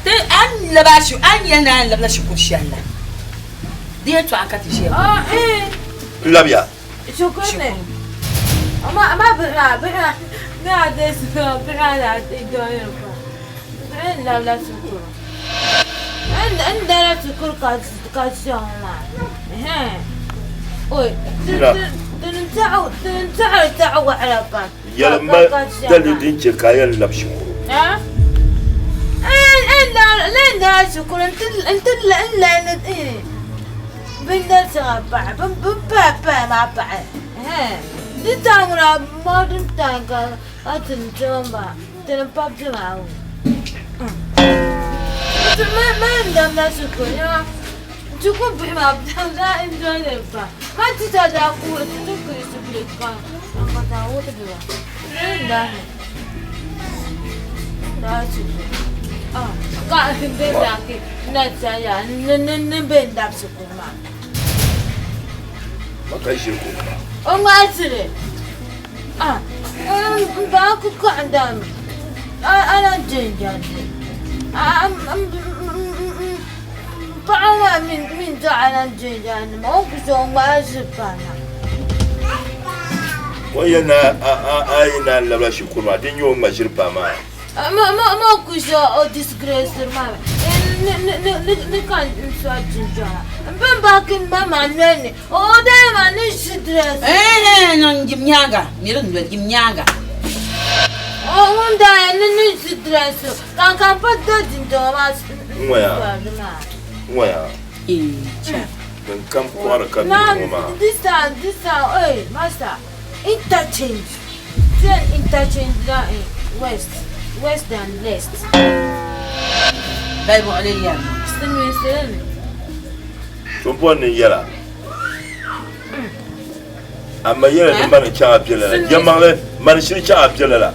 Te an labashu an yana labashu kushalla. Dia tu akati shi. Labia. Shukune. Ama bera. Na des bera la tidoyo. Ben la sukur. En dara sukur ka shalla. Oi. تعو على بعض يلا ما دلدين شكاية لبشو ها لا شكرا انت لا ايه بندر سبع بابا ما بعد ها دي تامرا ما دنتاك اتنجمبا تنباب جماعه ما عندنا لا شكرا تكون بما بدنا انجوي لفا ما تتداقوا تتكري سبلك أنا تعود بوا لا قاعد بينك نتايا نبين داب سكون ما كيشركوا وما أدري باكو قاعدان أنا جنجان بعلا من جعل الجيران ما بزوم ما زبانا وينا أين لا شكر ما دين يوم ما جرب ما كوشا أو disgrace ما نكان نسوي جنجان باكين ما مانعني أو دايما نشدرس نجيب نياغا ميرون نجيب نياغا وين دايما نشدرس كان بدأ جنجان Where? Then come for a couple this time, hey, master, interchange. Then interchange west and left. Bible Alia. Still. Someone in yellow. I'm a year and man child, Yamale, Manishi child.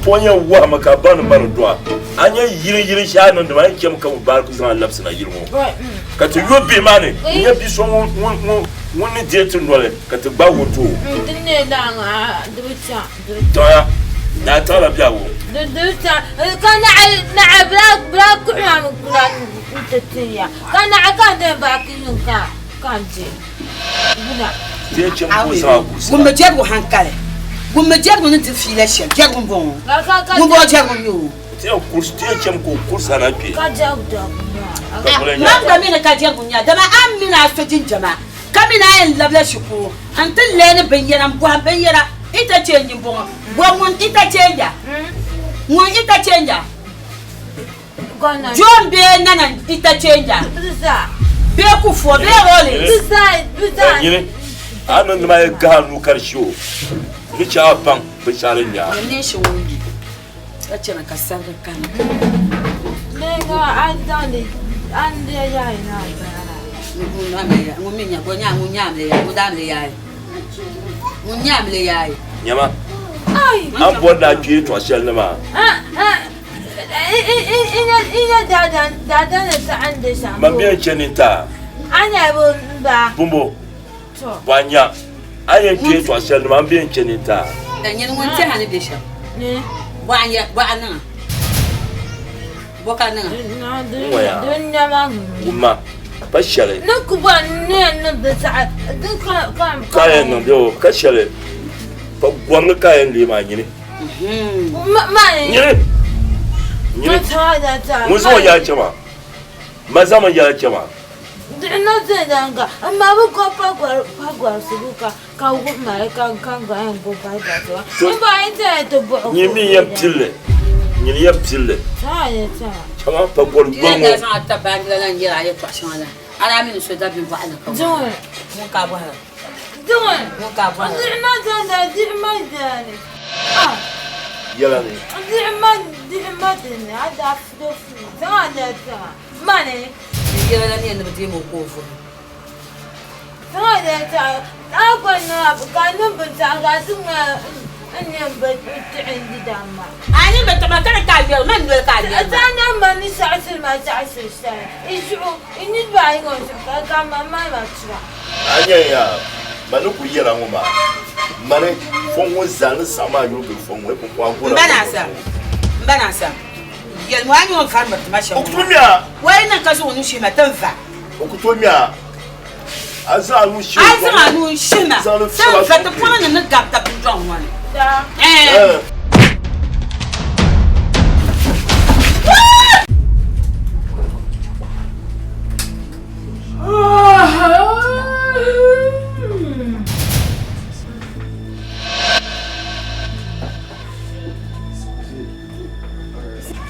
Ponya wa makabana marudwa anya yiri shano ndo mai kem ka bar ku zan lapsa na yirmo ka to yobi mane nya bi so woni dietu ndole ka to gba woto dinne da nga ducha to ya na tala biawo ducha kana na bra ku na kula tetiya kana aka da ba ki yunka kanje buna tie kem ko sa ku gumbe jego hankale gumbe jego ne tfile shem jego bon gumbe jego yo tie course tie kem ko course na pi ka jago da manga mina ka jego nya dama amina so jinjama kamina en labla shuku antin lene benyera mbwa benyera ita change bon bon ita change mun ita change John be nana ita change be ku fo be role bisa anan ma ga nu karsho ni cha ban bisharin ya ne shi wongi kace na kasar kan ne ga andani ande ya ina nguna me ya nguminya gonya ngunyamle ya ngudamle ya ngunyamle ya nyama ai an boda ji to shel ne ma ina dada ne ta ande sha ma biyan cheninta anya ba bumbo wanya aye pie to shel ne ma biyan cheninta nyen wonte hane de sha ne wanya wana boka nanga dunya ma umma bashare nukuba ne da sa kayan nan do kashare fa gwanga kayan lima nyine ma nyine mun so ya ce ma zaman ya ce ma no zai danga amma ba ko pagwar su buka ka gu mare kan ga yan go ba da to in ba ita to bo ni mi yaptille ni yaptille ta ya ta chama pagwar gongo ya sa ta bangla lan jira ya to shala ala min so da bin ba ala ka don mun ka ba mun ka ba no da di ma da ne yala ne di ma ne ada fu ta da ta mane yala ne da bi mo ko fu هذا أنا كانوا بنتعرضون أنا عندي دم. أنا بتمكن كاليوم من دول كاليوم. أنا ماني ساعة ما تعسر ساعة. إيشو إني بعيون شو كان ماما ما تشوا. أنا يا مانو كويرا ماما ماني فون زان سما يوبي فون ويبقى بناسا يلواني وكان بتمشى. أكتوميا. وين كاسو نشيما تنفع. أكتوميا. أزالو شيما. أزالو شيما. تنفع تقولنا نقعد تبجون وان.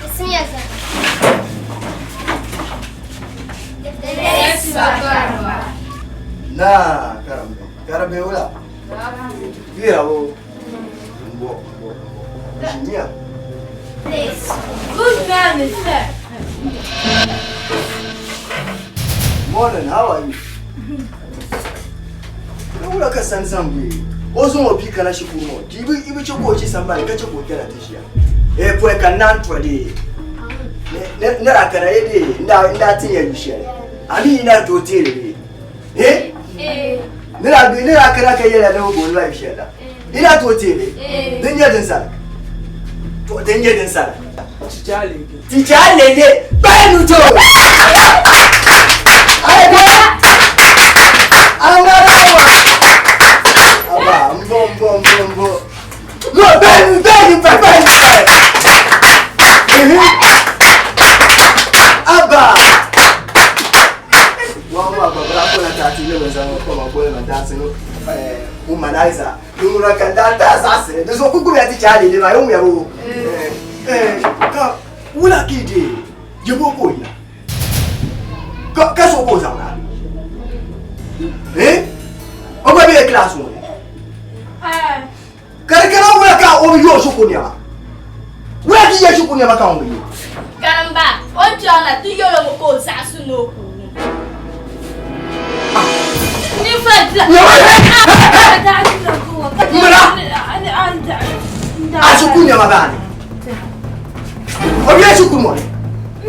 اسمي أزل. لا كرمي ولا فيها هو جميع Good man is that. Morning, how are you? Wula ka san san bi. Ozo mo bi kana shi kuma. Ibi choko chi san ba ka choko kera tishia. Pwe ka nan twade. Ne ra kana yede nda tin ya bishia. Ani ina to tere. Ne ra kana ka yela na go live bishia da. Ina to tere. Den ya den sala. To den ya den sala. Tichale ba nu to. No, Ben, Abba. Mama, Baba, na tati le wenzangu kwa mabole na dance no humanizer. Yumura kandata sasa. Ndio kuku ya tichali ni mayomu ya huo. Ka ula kidi. Yebo boya. Ka so boza na. Oba be class mo. Karekana wala ka o yo shukunya ba. Wala ki ya shukunya ba ka o yo. Karamba, o jona tu yo lo ko sasu no ku. Ni fadla. Ashukunya magani. O ya shukunya.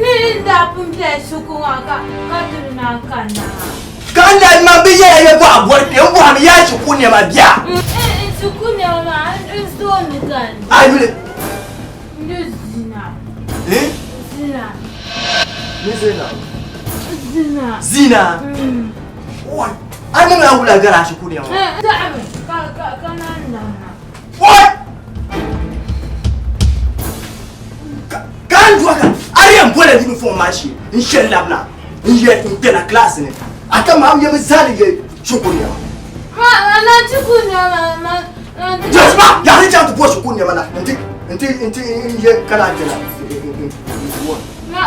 Ni da pumple shukunya ka turuna kana. Kanda mabiye ya bo aborde o bo am ya shukunya mabia. Shukunya ma ndo ni kan. Ayule. Zina. Zina. Zina. Zina. What? Ana na wula gara shukunya ma. Da'am. Kana ndana. What? Kan duaka. Ariam bola uniform mashi. Inshallah na. Inje intena class ne. Aka ma am yemi zalige shukunya. Ana shukunya ma. Jasma, ya ni chantu po shukunya mana. Inti inje kala jela.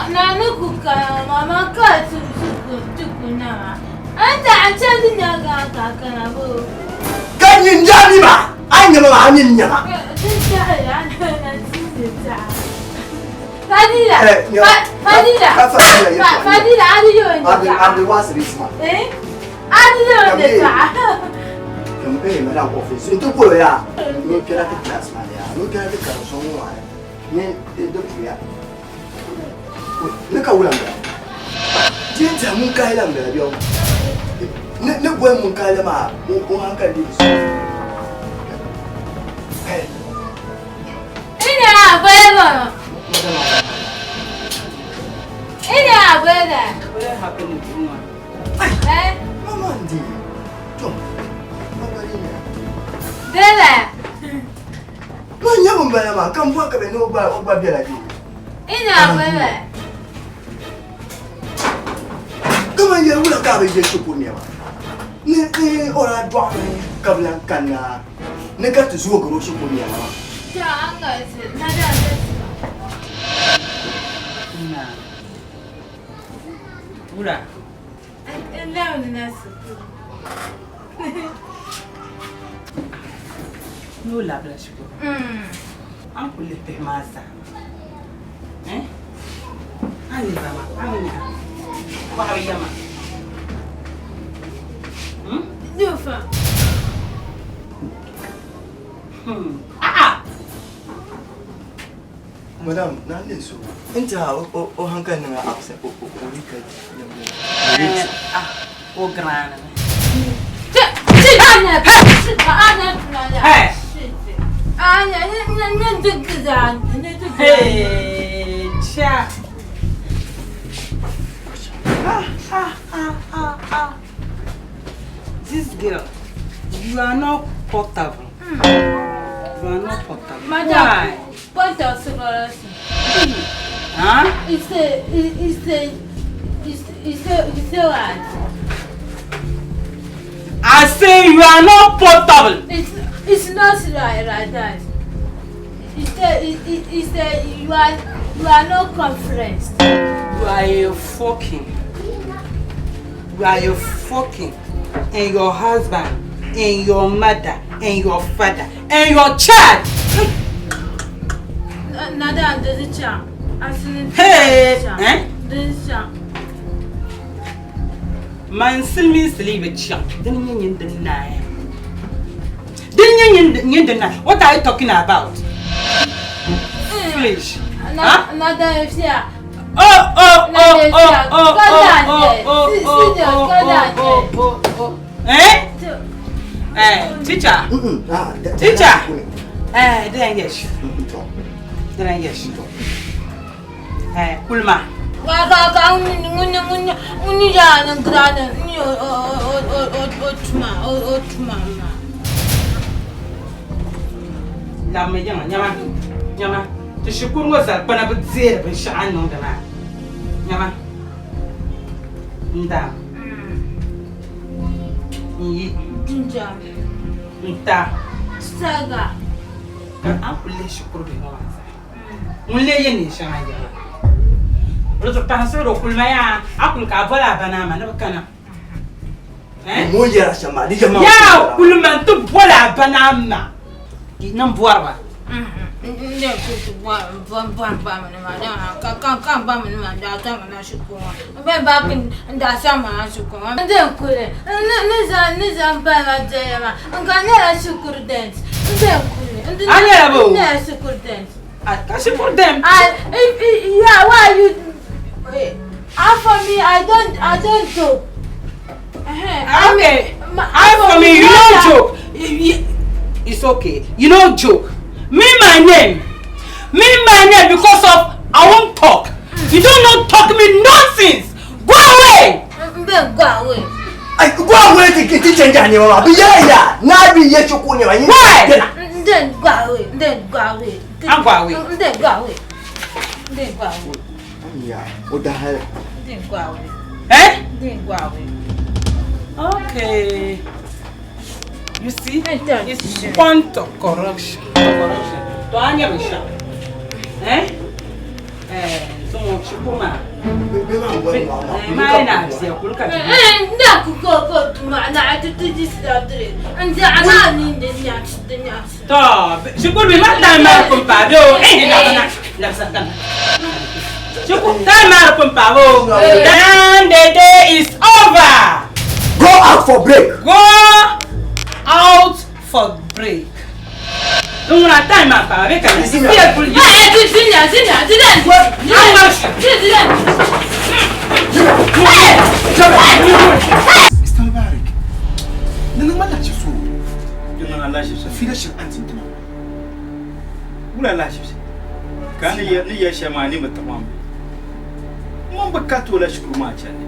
Na nukuka mama ka shukunya. Anta achadi nyaga kana bo. Kanyin jani ba. Anya ma amin nyama. Fadila, Adi was risma. Adi Kamu madam office. Itu pula ya. Lu kira ke kelas mana ya? Lu kira ke kalau semua. Ni itu ya. Ni kau ulang dah. Dia jamu kau ulang dah dia. Ni buat muka dia mah. Orang kan dia. Ini apa ya? Ini apa ya? Boleh happen di rumah. Mama ndi. Jom. Mabarinya. Bela. Manya mbaya ma kan buat ke beno oba dia lagi. Ini apa ya? Kamu yang ulah kau je syukurnya ma. Ni orang dua ni kablan kana. Ni kat zuo guru syukurnya ma. Jangan sih, nada ada. Nah. Ula. Enggak nasi. Nula bla syukur. Aku lebih masa. Ani sama, ani. Wahai jama. Dufa. Madam, naleso. Inta o hankali na absent o weekend. O grana. This girl, you are not portable. You are not portable. Madam, what else about Huh? It's what? I say you are not portable. It's not like that. It's you are not conference. You are a fucking. And your husband, and your mother, and your father, and your child. Nada, there's a charm. Hey, There's a charm. Man, still me sleep with you. Didn't you deny? What are you talking about? Flesh. Nada, if you Teacher. Then yes. Kulma. Nyama. The shukuru was a panabut zero and shine on the man. Nyama. Nda. Ginger. Nda. Saga. Uncle shukuru. Mulay in shine. Roto Pansoro Kulmaya, Apple Cabola Banama, no canna. Moya Shama, Yao, Kulman to Bola Banana. Numbuava. Yeah, why you? For me, I don't joke. Okay. For me, you don't joke. It's okay. You don't joke. Me my name because of I won't talk. You don't know talk me nonsense. Go away. Go away. I go away to get it and Mama. Yeah. Now be yet you couldn't. Why? Then go away. I'm going away. Then go away. Yeah. What the hell? Then go away. Then go away. Okay. You see? It's point of corruption. Do I never shout? So much Puma. My name's your look at stop. She could be my time from Pado. She could time out from Pavo. Then the day is over. Go out for break. Go out for break. Don't want time up. I can see you. Mr. Mubarak, nana malachi so. You know Allah Finish your auntie. Wula Allah kan ni ya shamani mutamam. Mun bakatu la shukru ma chane.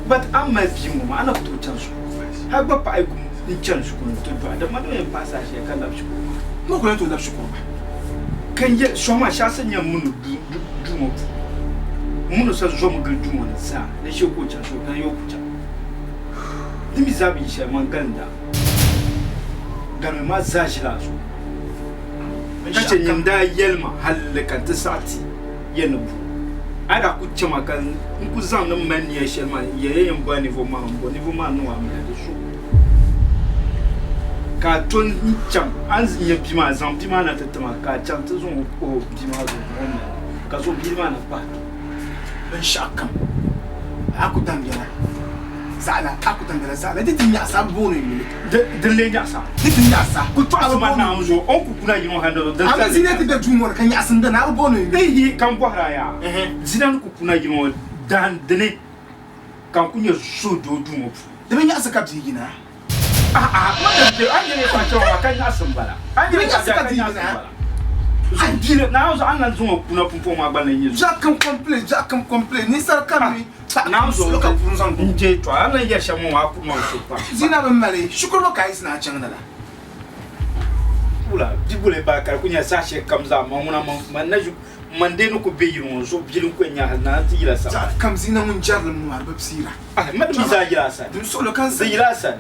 But I'm my people, I'm not to chance. How about I in chance to do the mother and passage? I can't have you. No going to have you. Can you show my chance in your moon? Moon says, Jom good doing, sir. The show coach and show can you put up. The Mizabi Shaman Ganda. Gamma Zajilazo. Catching him die Yelma, Hallekantasati, Yenubu. Ada kuchama kan nkuzana mmani ya shema yeye mbani voma mboni voma no amede so ka ton ncham anzi ye bima zam bima na tetema ka cham tzo ko bima zo ka so bima na pa ben shakam akudam yana Zana aku tangala zana diti nyasa bono yimi de le nyasa diti nyasa ku to asuma na unzo on ku kuna yino hando de ama zinati de tumo kan nyasa ndana bono yimi yi kan bohra ya zidan ku kuna yino dan dele kan kunya so do dumo de nyasa kapti gina ma de anje fa chawa kan nyasa mbala anje nyasa kapti gina Dile na uzo anna zungo kuna pumpo magba na yezu jakam complete ni sar kami na uzo loka punzan nje to anna yesha mo wa kuma so pa zina ba male shukuro kai sina changana la ula dibule ba kar kunya sashe kamza mamuna manaju mandenu ko be yiro so bilin ko nya na tira sa kam zina mun jarl mu ma babsira madam za jira sa dum so lokan sa jira sa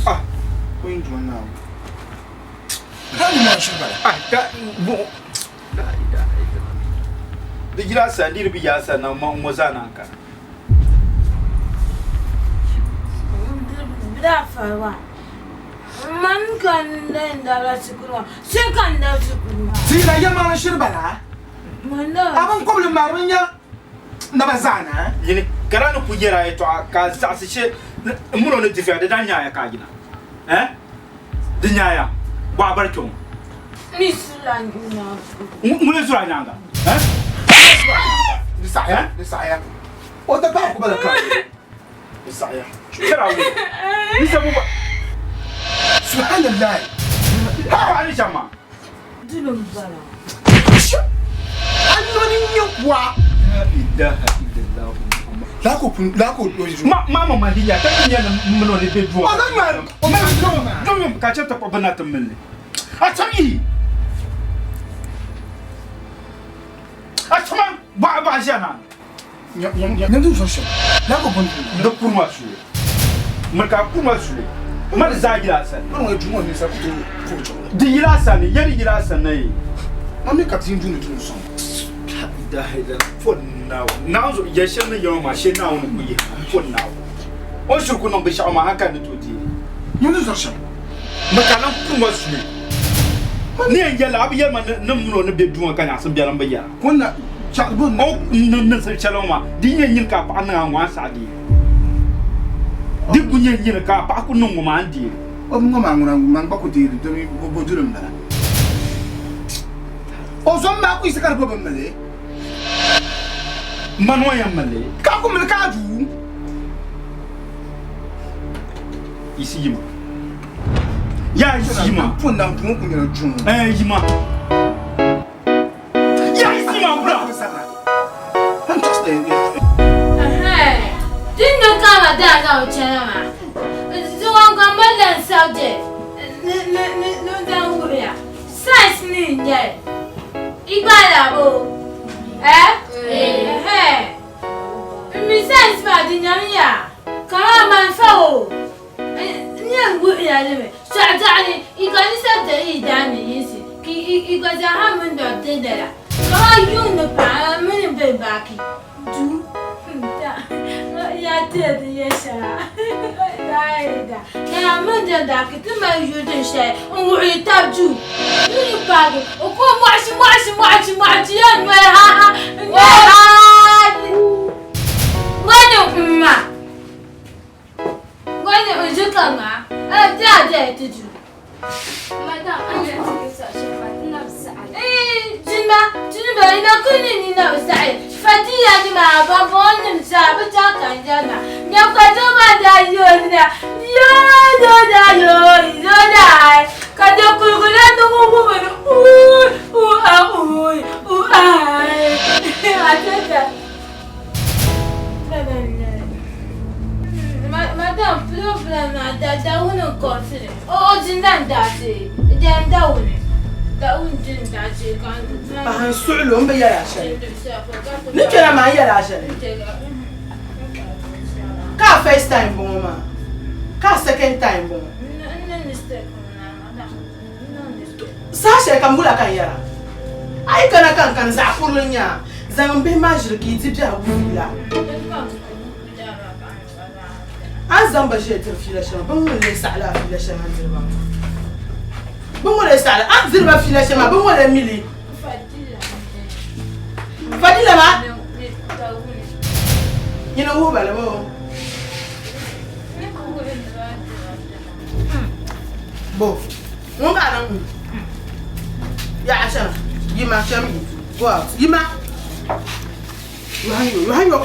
ko indu na Kani mo shubala bo de jira sa ndir bi ya sa na mo za na ka bida farwa man kan da la sikurwa sai kan da sikurwa Sina yama na shubala manda aban koble marunya na bazana yini karano ku jira to ka sa se muno ne tifa de danya ya ka gina de nyaya ba barko mislangina mule zura nyanga Desaya o ta ba ko bala ka Desaya kira wu ni sabu ba subhanallah ha ani jama dulum bala anoni nywa ilaha illallah lako mama mandinya ta nya na muno ne be duwa o ma dum ka chata pa banata mille atami atama ba jana ndu fosho lako bondu do kurma su marka kurma su mar zagira san no e jumo ni sa kuto fojo di ila san yari ila san nei mami kaptin dunu dunu son da haida fon now now so yeshan ne yo ma she now no kuyi fon now o shurku no be sha ma haka ne to di ndu fosho marka nan kurma su ni yela abi yema nan muno ne be duwa kan asan biaran bayya konna chalbon o nan sai chaloma di nyen ka pa nan wa sa di di bu nyen ka pa ku nan ma andi o mo ma nguna man ba ko di do mi bo dulum dara o so ma ku isakar bo male manwa yamale ka ku mel ka ju isi yima ya yima pon na ku ku nyana ju yima ya isi ma bra I'm just there. Didn't you come at that now, Chama? So I'm going to subject. No, down here. Science ninja. Ibalabo. Miss Science Madinamia. Come on, my fellow. Young good, so I got Saturday, Danny, is it? He got a hammer of dinner. Come on, you know, I'm in the back. Do ya did, yes, sir. Now, Mother Duck, to my you to say, and we tap you. You bag, oh, come watch, young man. When you come, I'm dead to do. Madame, I'm going to such a Jimba, ina kuni nina usai. Fatia ni ma babon ni sa bata kanjana. Nyakwato madayo na. Yo da. Kaja kulukula ndugu ai. Atata. Madame, problem na da wono confident. Oh, jindan dati. Dem da wono. Da unjin da ce kan. Ba su'lu mun bayyana shi. Ni kira ma yara shi. Ka first time bon ma. Ka second time bon. Sashe kan bula kan yara. Ai kana kan za kurun ya. Zan be ma jirgi ti biya wula. An zan ba shi tafi shan ban wani sa'ala fi shan hanzirba. Ban wani sa'ala an zirba fi shan ma ban wani mili. Fadila ma? You know who ba labo. Bo. Yeah, Asha. Yima, show me. Go out. Yima. You hang your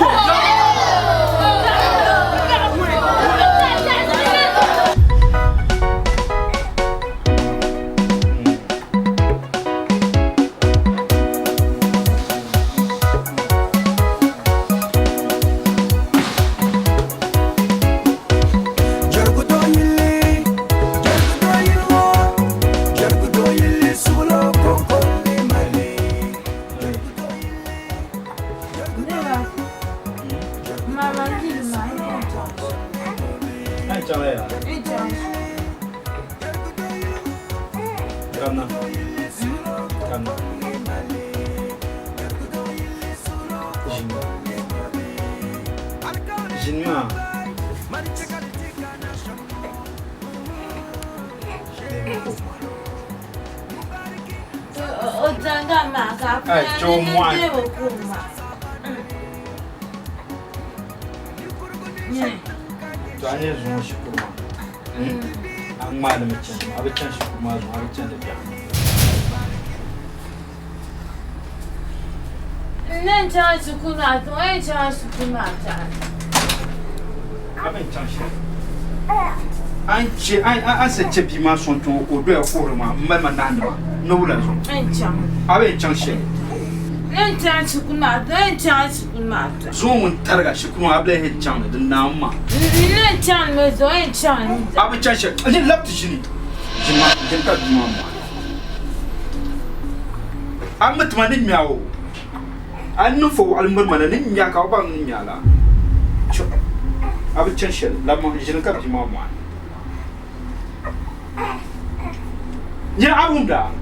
I said, Chippy, my son to go do a quarter, Mamma Nanda. No, I ain't chance. No chance to come out, no chance to come out. Soon, Targa, she come out there, Chan, the Nama. No chance, no chance. I will chance it. I didn't love to see. I'm not my name. I know for one woman and in Yakaba in Yala. I will change it. Lama is in a cup of mamma. Yeah, I won't die.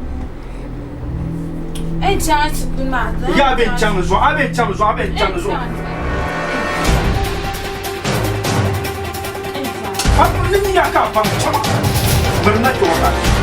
Ain't chance to come out. Yeah, I've been channels, I've been channels, I've been channels. I'm living your cup, but not your life.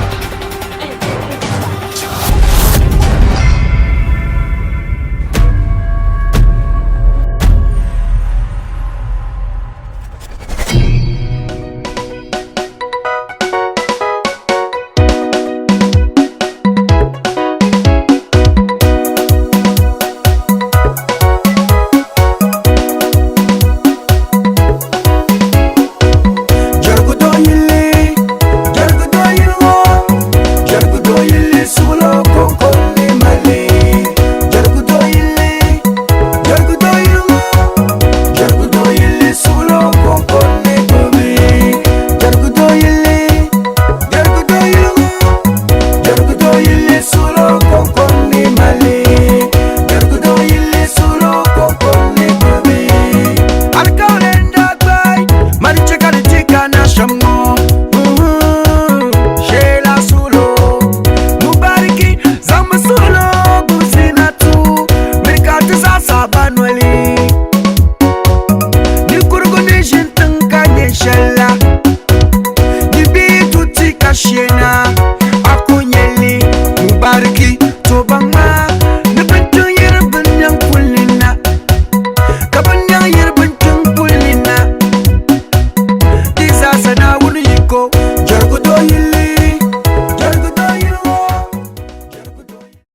Go